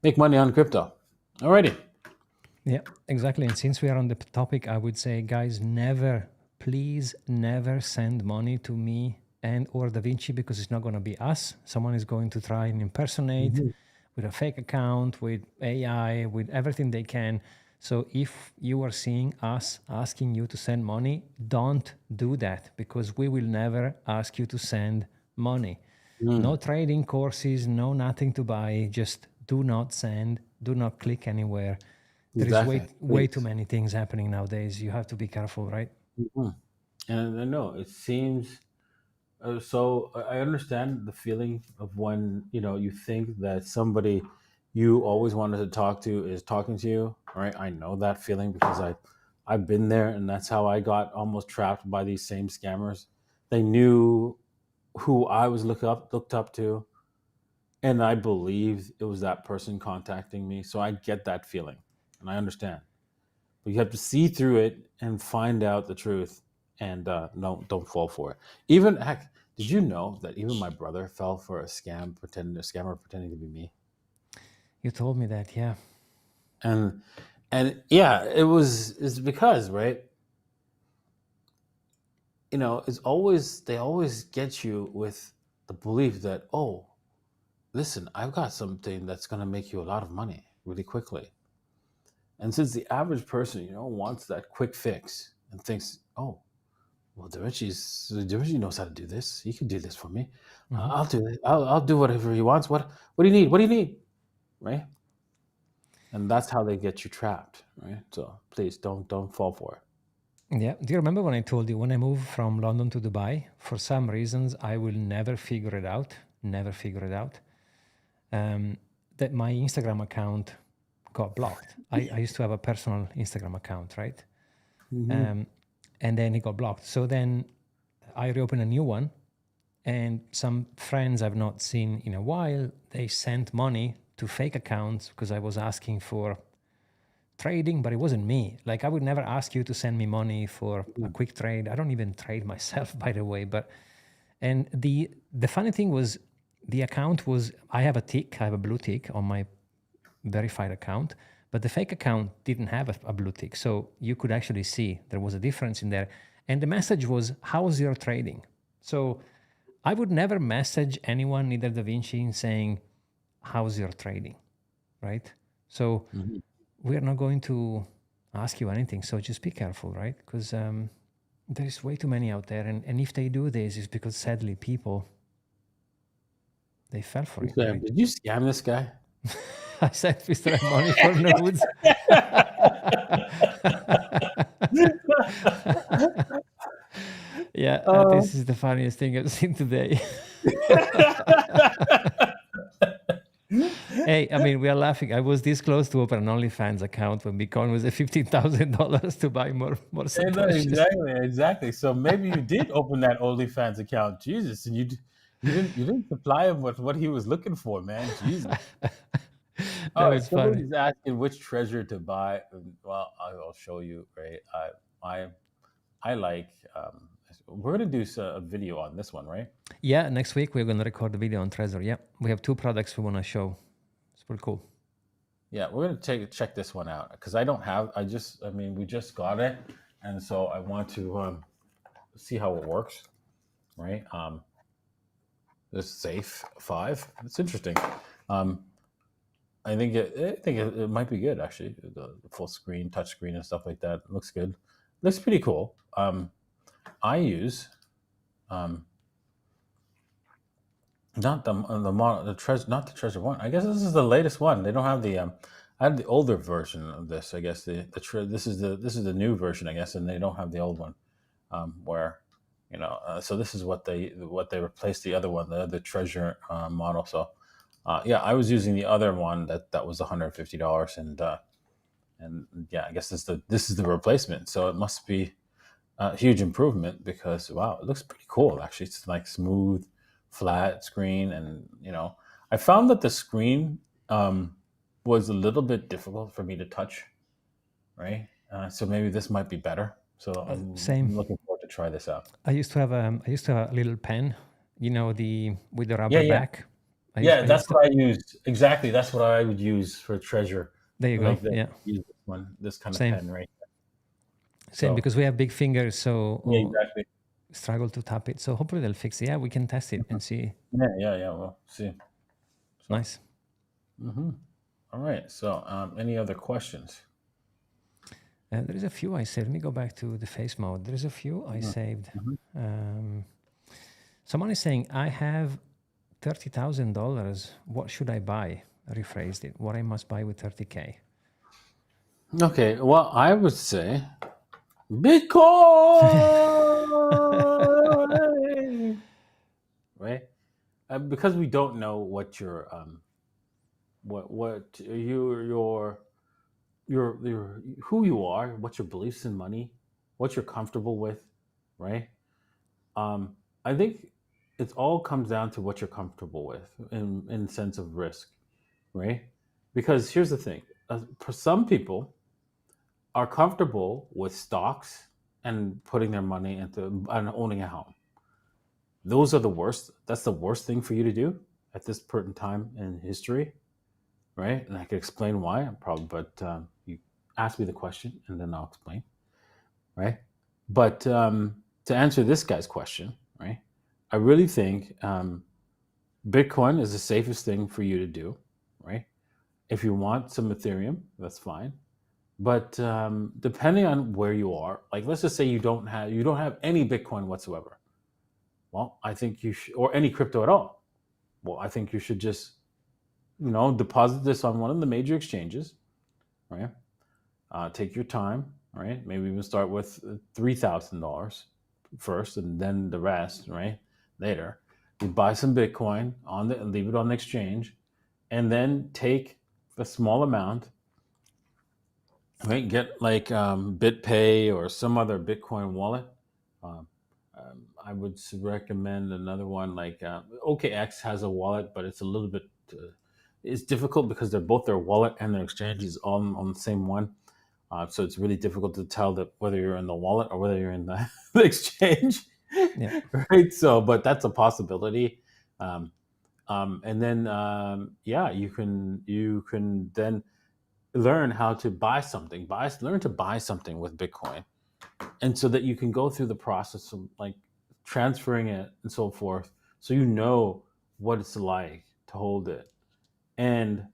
make money on crypto. Alrighty. Yeah, exactly. And since we are on the topic, I would say, guys, please never send money to me and or Da Vinci, because it's not going to be us. Someone is going to try and impersonate with a fake account, with AI, with everything they can. So if you are seeing us asking you to send money, don't do that, because we will never ask you to send money. No trading courses, no nothing to buy. Just do not send, do not click anywhere. There is Exactly. way too many things happening nowadays. You have to be careful, right? Mhm. And I know it seems so. I understand the feeling of when you think that somebody you always wanted to talk to is talking to you. Right? I know that feeling because I've been there, and that's how I got almost trapped by these same scammers. They knew who I was looked up to, and I believed it was that person contacting me. So I get that feeling, and I understand. But you have to see through it and find out the truth, and don't fall for it. Even heck, did you know that even my brother fell for a scammer pretending to be me? You told me that, yeah. And yeah, it's because, right, it's always they always get you with the belief that, oh, listen, I've got something that's going to make you a lot of money really quickly. And since the average person, wants that quick fix and thinks, oh, well, Da Vinci knows how to do this. He can do this for me. I'll do it. I'll do whatever he wants. What do you need? What do you need? Right? And that's how they get you trapped, right? So please don't fall for it. Yeah. Do you remember when I told you when I moved from London to Dubai, for some reasons I will never figure it out, that my Instagram account got blocked. I used to have a personal Instagram account, right? Mm-hmm. And then it got blocked. So then I reopened a new one, and some friends I've not seen in a while, they sent money to fake accounts because I was asking for trading, but it wasn't me. Like, I would never ask you to send me money for a quick trade. I don't even trade myself, by the way. And the funny thing was, the account was, I have a blue tick on my verified account, but the fake account didn't have a blue tick. So you could actually see there was a difference in there. And the message was, how's your trading? So I would never message anyone, neither Da Vinci, saying, how's your trading, right? So Mm-hmm. we are not going to ask you anything. So just be careful, right? Because there's way too many out there. And if they do this, it's because sadly people, they fell for it, right? Did you scam this guy? I said we still have money for nudes. Yeah, this is the funniest thing I've seen today. Hey, I mean, we are laughing. I was this close to open an OnlyFans account when Bitcoin was at $15,000 to buy more Satoshis. Exactly. So maybe you did open that OnlyFans account, Jesus, and you didn't supply him with what he was looking for, man. Jesus. That All right, was funny. somebody's asking which treasure to buy. Well, I'll show you. Right, I like. We're gonna do a video on this one, right? Yeah, next week we're going to record the video on Trezor. Yeah, we have two products we want to show. It's pretty cool. Yeah, we're gonna check this one out because I don't have. We just got it, and so I want to see how it works, right? This Safe 5. It's interesting. I think it might be good actually. The full screen, touch screen, and stuff like that looks good. Looks pretty cool. I use not the model, not the Treasure one. I guess this is the latest one. They don't have the I have the older version of this. I guess this is the new version. I guess, and they don't have the old one. Where so this is what they replaced the other one, the other Treasure model. So yeah, I was using the other one that was $150, and yeah, I guess this is the replacement. So it must be a huge improvement because wow, it looks pretty cool actually. It's like smooth, flat screen, and I found that the screen was a little bit difficult for me to touch, right? So maybe this might be better. So I'm Same. looking forward to try this out. I used to have a little pen, with the rubber Yeah, yeah. back. Yeah, that's what I use. Exactly, that's what I would use for treasure. There you go. Like this, Yeah, use this one, this kind of same. pen, right? Same, So because we have big fingers, so yeah, exactly. struggle to tap it. So hopefully they'll fix it. Yeah, we can test it and see. Yeah. We'll see. So, Nice. all right. So, any other questions? There is a few I saved. Let me go back to the face mode. There's a few I saved. Someone is saying, I have $30,000. What should I buy? Rephrased it. What I must buy with 30K. Okay. Well, I would say Bitcoin, right? Because we don't know what your what your who you are, what your beliefs in money, what you're comfortable with, right? I think it all comes down to what you're comfortable with in sense of risk, right? Because here's the thing: for some people are comfortable with stocks and putting their money into and owning a home. Those are the worst. That's the worst thing for you to do at this pertinent time in history, right? And I could explain why, probably, but you ask me the question and then I'll explain, right? But to answer this guy's question, right? I really think Bitcoin is the safest thing for you to do, right? If you want some Ethereum, that's fine. But depending on where you are, like let's just say you don't have any Bitcoin whatsoever. Well, I think you should, or any crypto at all. Well, I think you should just deposit this on one of the major exchanges, right? Take your time, right? Maybe even start with $3,000 first, and then the rest, right? Later, you buy some Bitcoin and leave it on the exchange, and then take a small amount, right? Get like BitPay or some other Bitcoin wallet. Um, I would recommend another one like OKX has a wallet, but it's a little bit it's difficult because they're both their wallet and their exchange is on the same one. So it's really difficult to tell that whether you're in the wallet or whether you're in the, the exchange. Yeah. Right. So, but that's a possibility. And then, you can then learn how to buy something. Learn to buy something with Bitcoin, and so that you can go through the process of like transferring it and so forth, so you know what it's like to hold it. And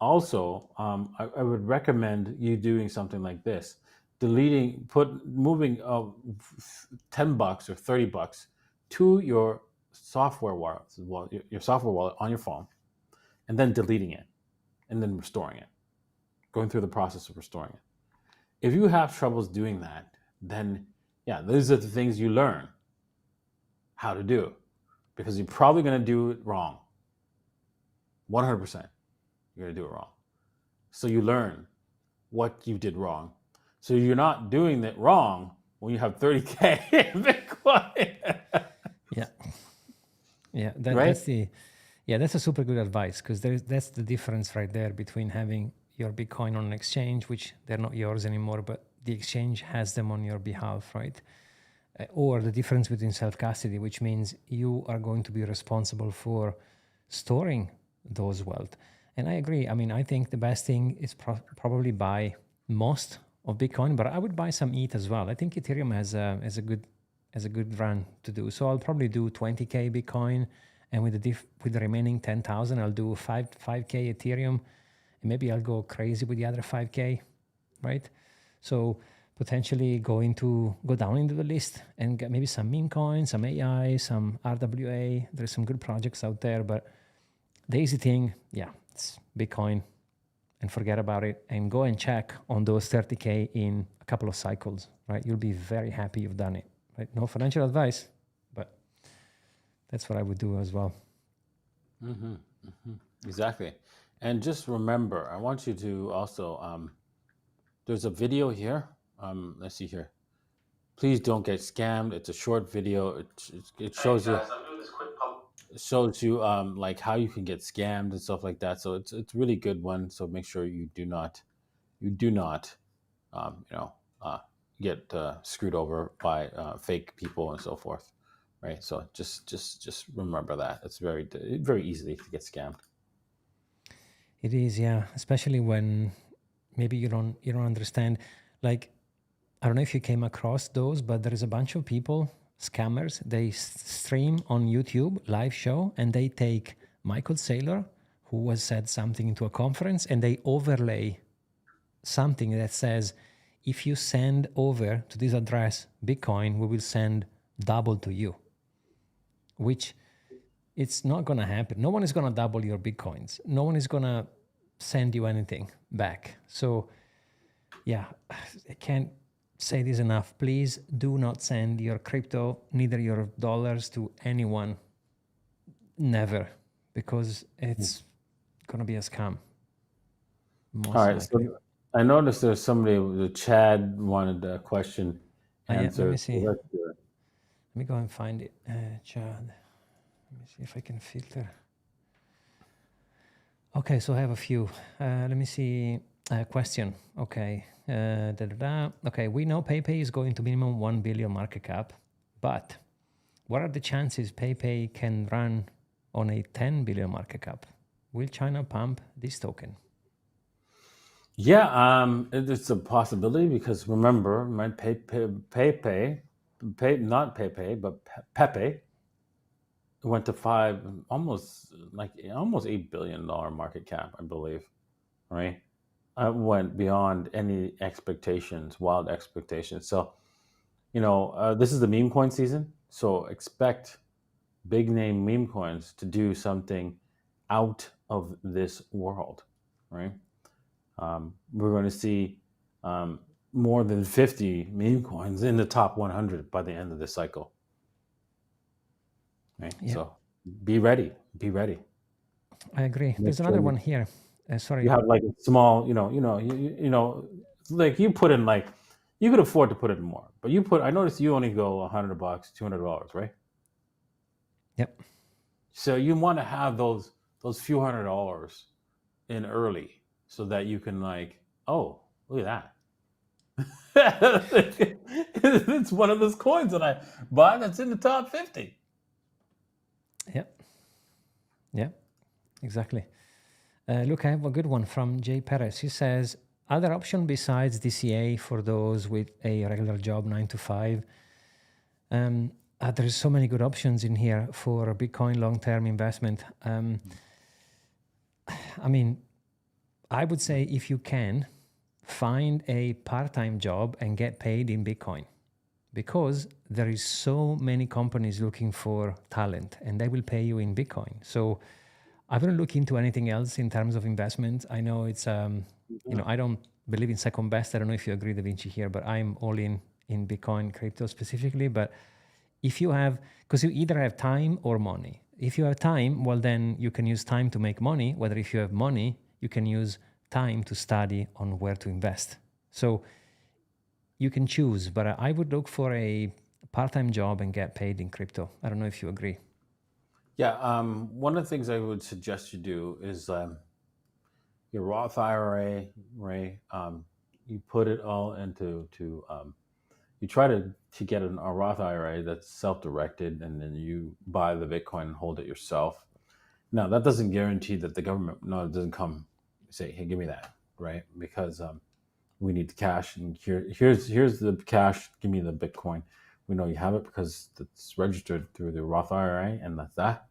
also, I would recommend you doing something like this: moving $10 or $30 to your software wallet, your software wallet on your phone, and then deleting it, and then restoring it, going through the process of restoring it. If you have troubles doing that, then yeah, those are the things you learn how to do, because you're probably going to do it wrong. 100%, you're going to do it wrong. So you learn what you did wrong, so you're not doing it wrong when you have 30K in Bitcoin. Yeah, Right? that's a super good advice, because that's the difference right there between having your Bitcoin on an exchange, which they're not yours anymore, but the exchange has them on your behalf, right? Or the difference between self-custody, which means you are going to be responsible for storing those wealth. And I agree. I mean, I think the best thing is probably buy most of Bitcoin, but I would buy some ETH as well. I think Ethereum has a good run to do. So I'll probably do 20K Bitcoin, and with the remaining 10,000, I'll do 5K Ethereum, and maybe I'll go crazy with the other 5K, right? So potentially go down into the list and get maybe some meme coins, some AI, some RWA. There's some good projects out there, but the easy thing, it's Bitcoin, and forget about it, and go and check on those 30K in a couple of cycles, right? You'll be very happy you've done it, right? No financial advice, but that's what I would do as well. Exactly. And just remember, I want you to also, there's a video here. Let's see here. Please don't get scammed. It's a short video. It shows you. It shows you like how you can get scammed and stuff like that. So it's a really good one. So make sure you do not um, you know uh, get screwed over by fake people and so forth, right? So just remember that it's very easy to get scammed. It is, yeah, especially when maybe you don't understand. Like, I don't know if you came across those, but there is a bunch of people, scammers. They stream on YouTube live show, and they take Michael Saylor, who has said something into a conference, and they overlay something that says, if you send over to this address Bitcoin, we will send double to you, which it's not going to happen. No one is going to double your Bitcoins. No one is going to send you anything back. So yeah, I can't say this enough. Please do not send your crypto, neither your dollars, to anyone. Never, because it's going to be a scam. Most All right, likely. so I noticed there's somebody, the Chad wanted a question Yeah, let me answered. see. So let's do it. Let me go and find it. Chad. Let me see if I can filter. Okay, so I have a few. Let me see. Question. Okay. Okay, we know PEIPEI is going to minimum 1 billion market cap, but what are the chances PEIPEI can run on a 10 billion market cap? Will China pump this token? Yeah, it's a possibility because remember, my not PayPay, but Pepe went to almost $8 billion market cap, I believe, right? Went beyond any expectations, wild expectations. So, this is the meme coin season, so expect big name meme coins to do something out of this world, right? We're going to see more than 50 meme coins in the top 100 by the end of this cycle. Right? Yeah. So be ready. Be ready. I agree. Make There's sure another one here. Sorry. you have like a small, like you put in like you could afford to put in more, but I noticed you only go $100, $200, right? Yep. So you want to have those few $100 in early so that you can like, oh, look at that. It's one of those coins that I buy that's in the top 50. Yep. Yep. Exactly. Look, I have a good one from Jay Perez. He says, other option besides DCA for those with a regular job 9 to 5. There's so many good options in here for Bitcoin long-term investment. I mean, I would say if you can, find a part-time job and get paid in Bitcoin, because there is so many companies looking for talent and they will pay you in Bitcoin. So I wouldn't look into anything else in terms of investment. I know it's, I don't believe in second best. I don't know if you agree, Da Vinci, here, but I'm all in Bitcoin crypto specifically. But if you have, because you either have time or money. If you have time, well, then you can use time to make money. Whether if you have money, you can use time to study on where to invest. So you can choose, but I would look for a part-time job and get paid in crypto. I don't know if you agree. Yeah, one of the things I would suggest you do is your Roth IRA, right? You put it all into you try to get a Roth IRA that's self-directed, and then you buy the Bitcoin and hold it yourself. Now that doesn't guarantee that the government it doesn't come say, hey, give me that, right? Because we need the cash, and here's the cash. Give me the Bitcoin. We know you have it because it's registered through the Roth IRA, and that's that.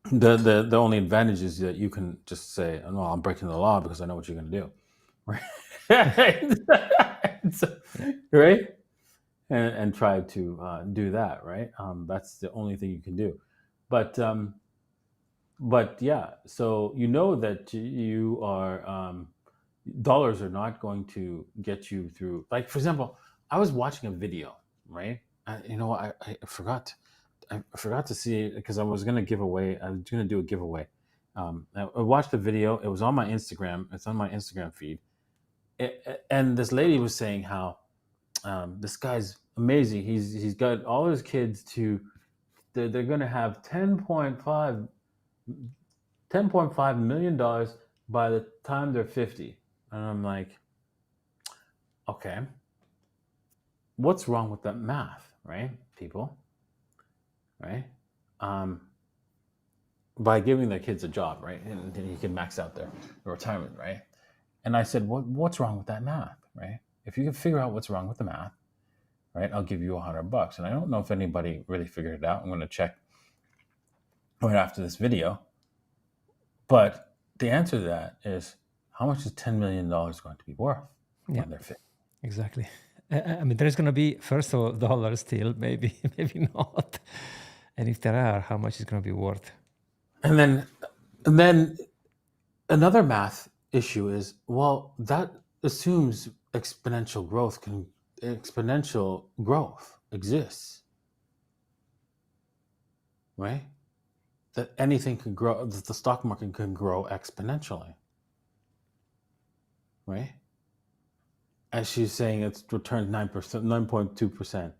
The only advantage is that you can just say, "Oh, no, I'm breaking the law because I know what you're going to do," right? So, right? And try to do that, right? That's the only thing you can do. But yeah, so you know that you are dollars are not going to get you through. Like, for example, I was watching a video, right? I forgot to see it because I was going to give away. I was going to do a giveaway. I watched the video. It was on my Instagram. It's on my Instagram feed. And this lady was saying how this guy's amazing. He's got all his kids to. They're going to have $10.5 million by the time they're 50. And I'm like, okay. what's wrong with that math, right, people? Right? By giving their kids a job, right? And then you can max out their retirement, right? And I said, what's wrong with that math, right? If you can figure out what's wrong with the math, right, I'll give you $100. And I don't know if anybody really figured it out. I'm going to check right after this video. But the answer to that is, how much is $10 million going to be worth when they're 50? Exactly. I mean, there's going to be, first of all, dollars still, maybe, maybe not. And if there are, how much is going to be worth? And then another math issue is, well, that assumes exponential growth exists, right? That anything can grow, that the stock market can grow exponentially, right? As she's saying, it's returned 9%, 9.2%.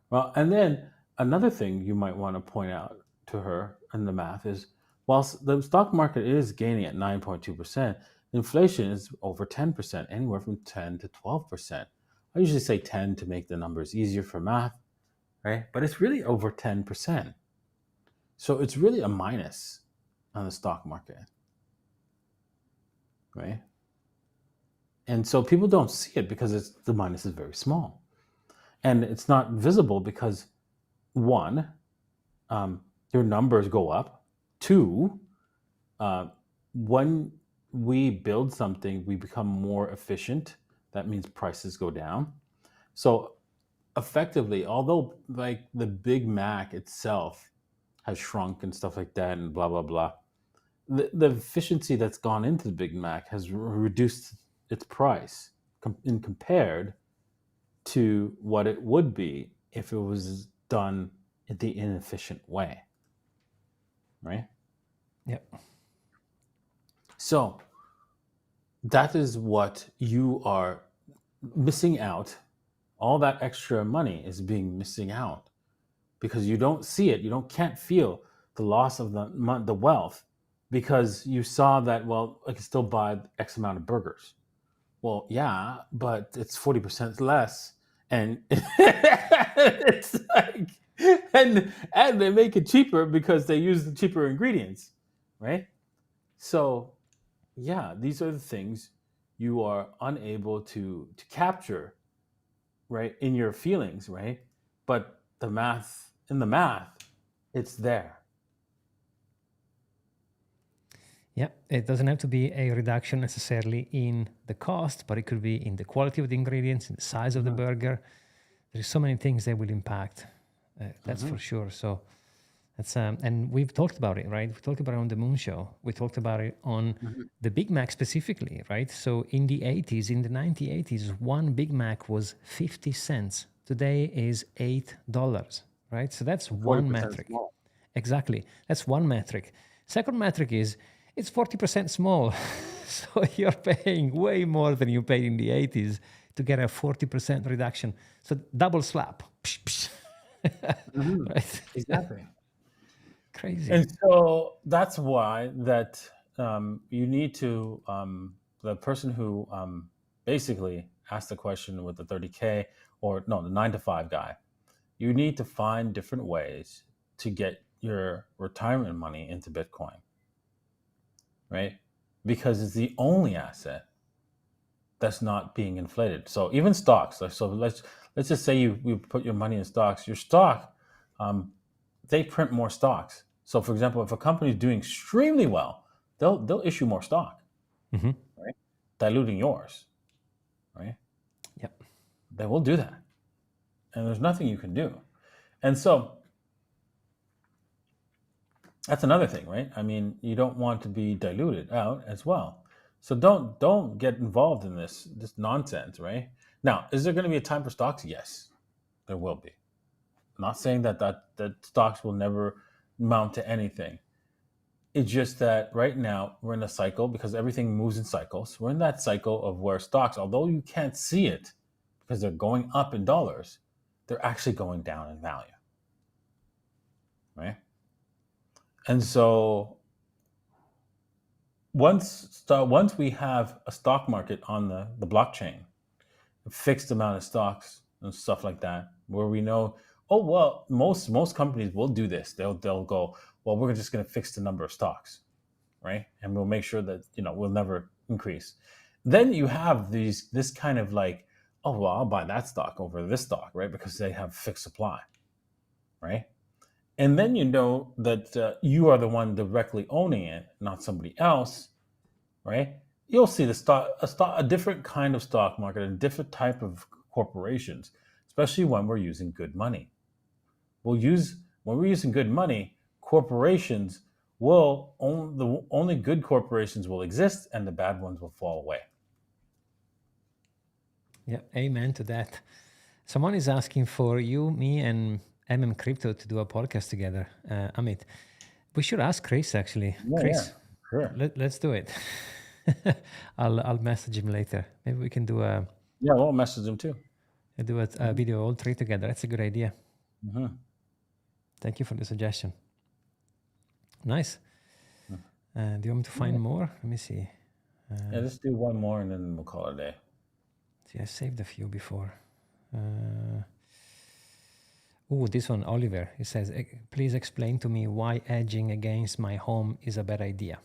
Well, and then another thing you might want to point out to her in the math is, whilst the stock market is gaining at 9.2%, inflation is over 10%, anywhere from 10 to 12%. I usually say 10 to make the numbers easier for math, right? But it's really over 10%. So it's really a minus on the stock market, right? And so people don't see it because the minus is very small. And it's not visible because, one, your numbers go up. Two, when we build something, we become more efficient. That means prices go down. So effectively, although like the Big Mac itself has shrunk and stuff like that and blah, blah, blah, the efficiency that's gone into the Big Mac has reduced its price compared to what it would be if it was done the inefficient way, right? Yep. So that is what you are missing out. All that extra money is being missing out because you don't see it. Can't feel the loss of the wealth because you saw that, well, I can still buy X amount of burgers. Well, yeah, but it's 40% less, and it's like, and they make it cheaper because they use the cheaper ingredients, right? So, yeah, these are the things you are unable to capture, right, in your feelings, right? But the math, it's there. Yeah, it doesn't have to be a reduction necessarily in the cost, but it could be in the quality of the ingredients, in the size of the burger. There's so many things that will impact. That's for sure. So that's and we've talked about it, right? We talked about it on the Moon Show. We talked about it on the Big Mac specifically, right? So in the 80s, in the 1980s, one Big Mac was 50 cents. Today is $8, right? So that's one metric. Small. Exactly. That's one metric. Second metric is it's 40% small. So you're paying way more than you paid in the 80s to get a 40% reduction. So double slap. Right? Exactly. Crazy. And so that's why that you need to, the person who basically asked the question with the 30K or no, the 9 to 5 guy, you need to find different ways to get your retirement money into Bitcoin, right? Because it's the only asset that's not being inflated. So even stocks, so let's just say you put your money in stocks. Your stock, they print more stocks. So for example, if a company is doing extremely well, they'll issue more stock, right? Diluting yours, right? Yep. They will do that, and there's nothing you can do. And so that's another thing, right? I mean, you don't want to be diluted out as well. So don't get involved in this nonsense, right? Now, is there going to be a time for stocks? Yes, there will be. I'm not saying that stocks will never mount to anything. It's just that right now we're in a cycle because everything moves in cycles. We're in that cycle of where stocks, although you can't see it because they're going up in dollars, they're actually going down in value, right? And so once we have a stock market on the blockchain, a fixed amount of stocks and stuff like that, where we know, oh well, most companies will do this. They'll go, well, we're just going to fix the number of stocks, right? And we'll make sure that we'll never increase. Then you have this kind of like, oh well, I'll buy that stock over this stock, right? Because they have fixed supply, right? And then you know that you are the one directly owning it, not somebody else, right? You'll see a different kind of stock market, a different type of corporations, especially when we're using good money. When we're using good money, corporations will only good corporations will exist, and the bad ones will fall away. Yeah, amen to that. Someone is asking for you, me, and Crypto to do a podcast together. Amit, we should ask Chris actually. Chris, sure. Let's do it. I'll message him later. Maybe we can do a we'll message him too. Do a video all three together. That's a good idea. Mm-hmm. Thank you for the suggestion. Nice. Do you want me to find more? Let me see. Let's do one more and then we'll call it a day. See, I saved a few before. This one, Oliver. He says, please explain to me why hedging against my home is a bad idea.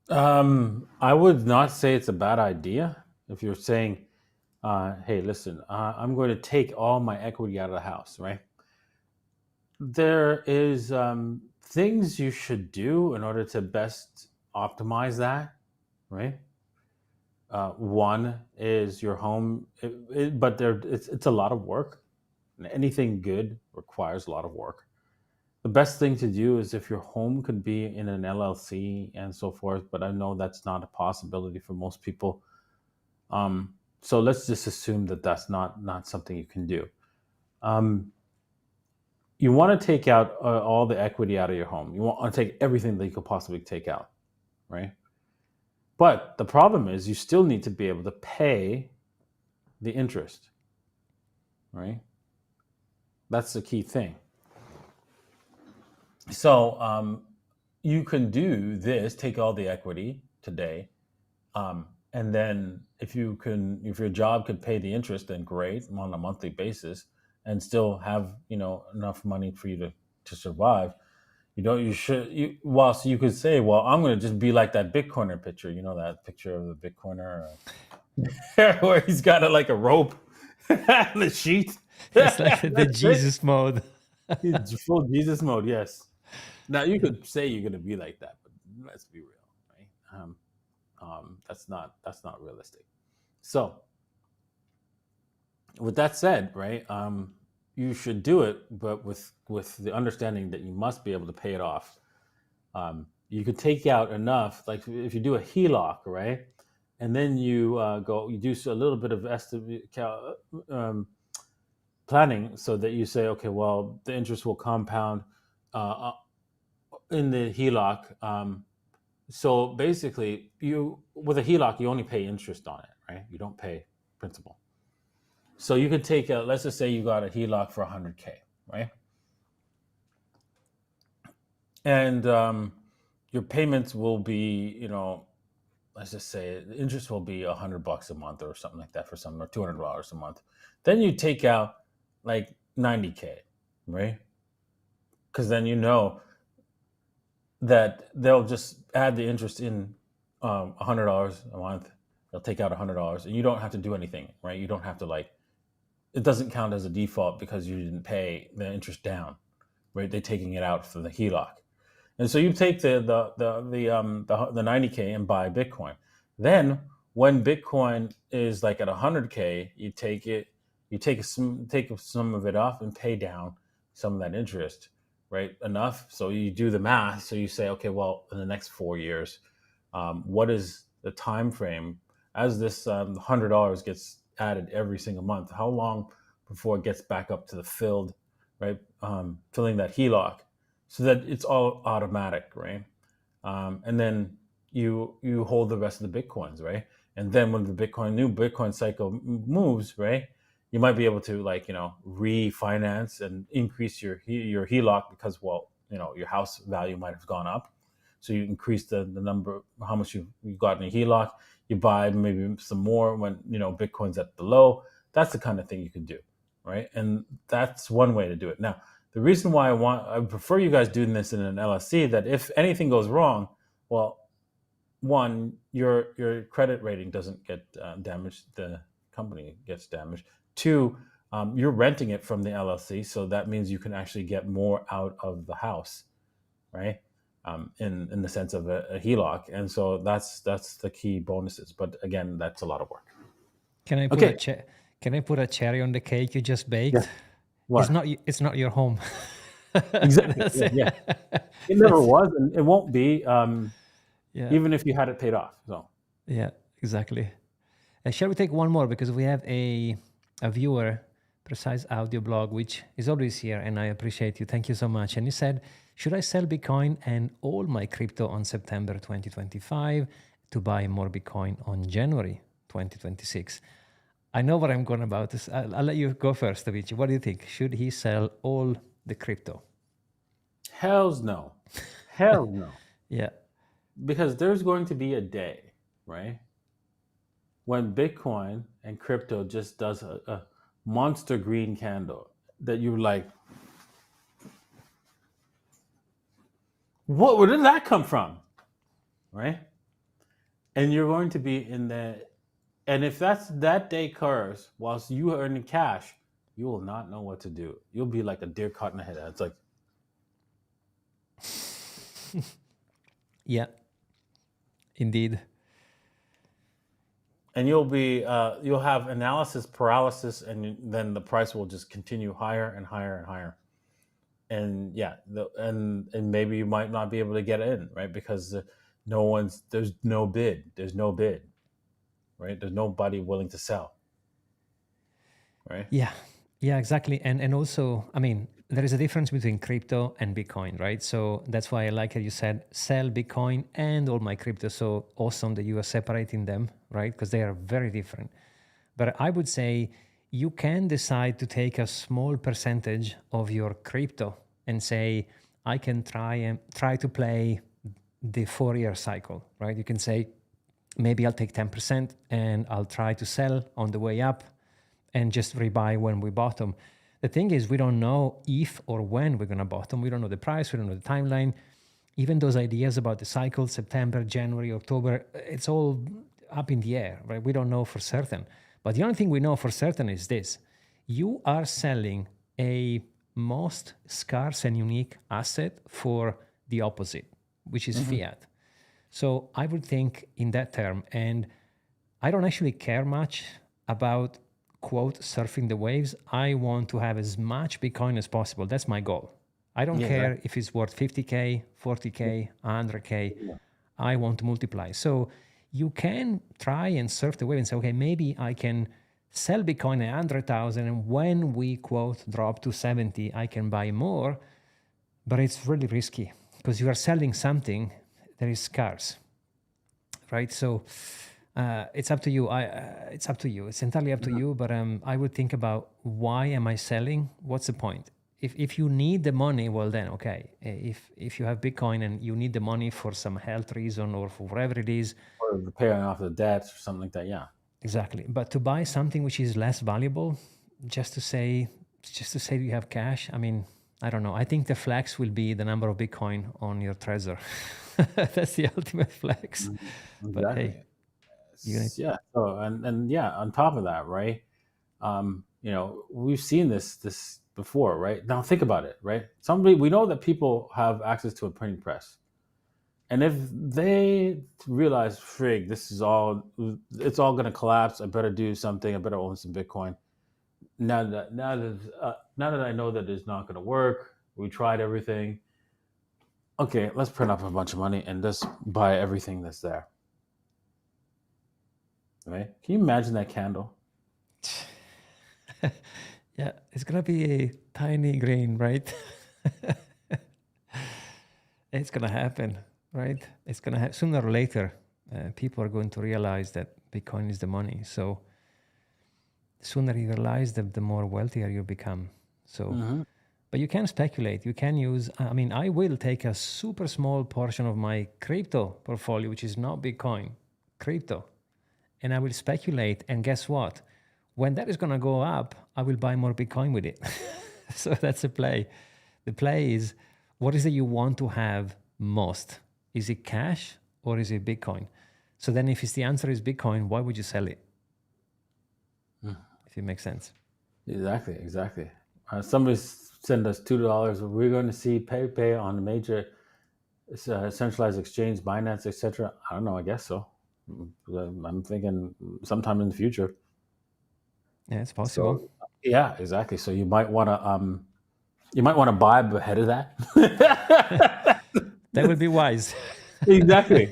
I would not say it's a bad idea. If you're saying, hey, listen, I'm going to take all my equity out of the house, right? There is things you should do in order to best optimize that, right? One is your home, but it's a lot of work. Anything good requires a lot of work. The best thing to do is if your home could be in an LLC and so forth, but I know that's not a possibility for most people. So let's just assume that that's not something you can do. You want to take out all the equity out of your home. You want to take everything that you could possibly take out, right? But the problem is you still need to be able to pay the interest, right? That's the key thing. So you can do this, take all the equity today, and then if your job can pay the interest, then great, on a monthly basis, and still have enough money for you to survive. So you could say, well, I'm going to just be like that Bitcoiner picture. You know that picture of the Bitcoiner where he's got like a rope and a sheet. It's like the Jesus mode. He's full Jesus mode, yes. Now you could say you're going to be like that, but let's be real, right? That's not realistic. So, with that said, right, you should do it, but with the understanding that you must be able to pay it off. You could take out enough, like if you do a HELOC, right, and then you do a little bit of estimate planning, so that you say, okay, well, the interest will compound in the HELOC. So basically, with a HELOC, you only pay interest on it, right? You don't pay principal. So you could take let's just say you got a HELOC for $100K, right? And your payments will be, let's just say the interest will be $100 a month or something like that for some, or $200 a month. Then you take out like $90K, right? Because then that they'll just add the interest in $100 a month. They'll take out $100, and you don't have to do anything, right? You don't have to it doesn't count as a default because you didn't pay the interest down, right? They're taking it out for the HELOC, and so you take the 90K and buy Bitcoin. Then when Bitcoin is like at 100K, you take some of it off and pay down some of that interest, right? Enough. So you do the math. So you say, okay, well, in the next 4 years, what is the time frame as this $100 gets added every single month? How long before it gets back up to the filled, right? Filling that HELOC, so that it's all automatic, right? And then you hold the rest of the Bitcoins, right? And then when the new Bitcoin cycle moves, right, you might be able to refinance and increase your HELOC because, well, your house value might have gone up. So you increase the number, how much you've got in a HELOC. You buy maybe some more when Bitcoin's at the low. That's the kind of thing you can do, right? And that's one way to do it. Now, the reason why I prefer you guys doing this in an LLC, that if anything goes wrong, well, one, your credit rating doesn't get damaged, the company gets damaged. Two, you're renting it from the LLC, so that means you can actually get more out of the house, right? In the sense of a HELOC, and so that's the key bonuses. But again, that's a lot of work. Can I put Okay. Can I put a cherry on the cake you just baked? Yeah. What? It's not your home. Exactly. That's Yeah, it. yeah. It never was, and it won't be, Yeah. even if you had it paid off. So Yeah, exactly. Shall we take one more, because we have a viewer, Precise Audio Blog, which is always here, and I appreciate you. Thank you so much. And he said, should I sell Bitcoin and all my crypto on September 2025 to buy more Bitcoin on January 2026? I know what I'm going about this. I'll let you go first, Avicii. What do you think? Should he sell all the crypto? hells no, hell no, Yeah. because there's going to be a day, right, when Bitcoin and crypto just does a monster green candle that you're like, where did that come from, right? And you're going to be in the, and if that day occurs whilst you are earning cash, you will not know what to do. You'll be like a deer caught in the head. It's like, Yeah, indeed. and you'll have analysis paralysis, and then the price will just continue higher and higher and higher. And yeah, and maybe you might not be able to get in, right? Because there's no bid, right? There's nobody willing to sell, right? Yeah, yeah, exactly. And also, I mean, there is a difference between crypto and Bitcoin, right? So that's why I like how you said sell Bitcoin and all my crypto. So awesome that you are separating them, right? Because they are very different. But I would say you can decide to take a small percentage of your crypto and say, I can try to play the 4-year cycle, right? You can say, maybe I'll take 10% and I'll try to sell on the way up and just rebuy when we bottom. The thing is, we don't know if or when we're going to bottom. We don't know the price. We don't know the timeline. Even those ideas about the cycle, September, January, October, it's all up in the air, right? We don't know for certain. But the only thing we know for certain is this. You are selling a most scarce and unique asset for the opposite, which is fiat. So I would think in that term, and I don't actually care much about, quote, surfing the waves. I want to have as much Bitcoin as possible. That's my goal. I don't care if it's worth 50K, 40K, 100K. I want to multiply. So you can try and surf the wave and say, okay, maybe I can sell Bitcoin at 100,000, and when we, quote, drop to 70, I can buy more. But it's really risky because you are selling something that is scarce, right? So it's up to you. It's up to you. It's entirely up to you. But I would think about, why am I selling? What's the point? If you need the money, well then, okay. If you have Bitcoin and you need the money for some health reason or for whatever it is, Or paying off the debt or something like that. Yeah. exactly. But to buy something which is less valuable, just to say you have cash, I mean, I don't know. I think the flex will be the number of Bitcoin on your Trezor. That's the ultimate flex. Exactly. But hey, yeah. So and yeah, on top of that, right? We've seen this before, right? Now think about it, right? We know that people have access to a printing press, and if they realize, frig, it's all going to collapse. I better do something. I better own some Bitcoin. Now that I know that it's not going to work, we tried everything. Okay, let's print up a bunch of money and just buy everything that's there. Right? Can you imagine that candle? yeah, it's gonna be a tiny grain, right? It's gonna happen, right? It's gonna happen sooner or later. People are going to realize that Bitcoin is the money. So the sooner you realize that, the more wealthier you become. So, but you can speculate. You can use. I mean, I will take a super small portion of my crypto portfolio, which is not Bitcoin, crypto, and I will speculate. And guess what? when that is going to go up, I will buy more Bitcoin with it. So that's the play. The play is, what is it you want to have most? Is it cash or is it Bitcoin? So then if the answer is Bitcoin, why would you sell it? If it makes sense. Exactly. Somebody sent us $2. We're going to see PEIPEI on the major centralized exchange, Binance, etc. I don't know. I guess so. I'm thinking sometime in the future. Yeah, it's possible. So, yeah, exactly. So you might want to buy ahead of that. That would be wise. Exactly.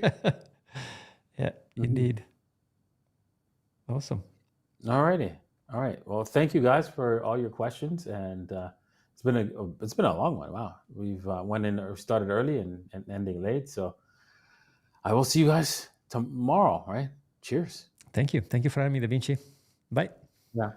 Yeah, indeed. Awesome. All righty. All right. Well, thank you guys for all your questions, and it's been a long one. Wow, we've started early and ending late. So I will see you guys tomorrow. Right. Cheers. Thank you. Thank you for having me, Da Vinci. Bye. Yeah.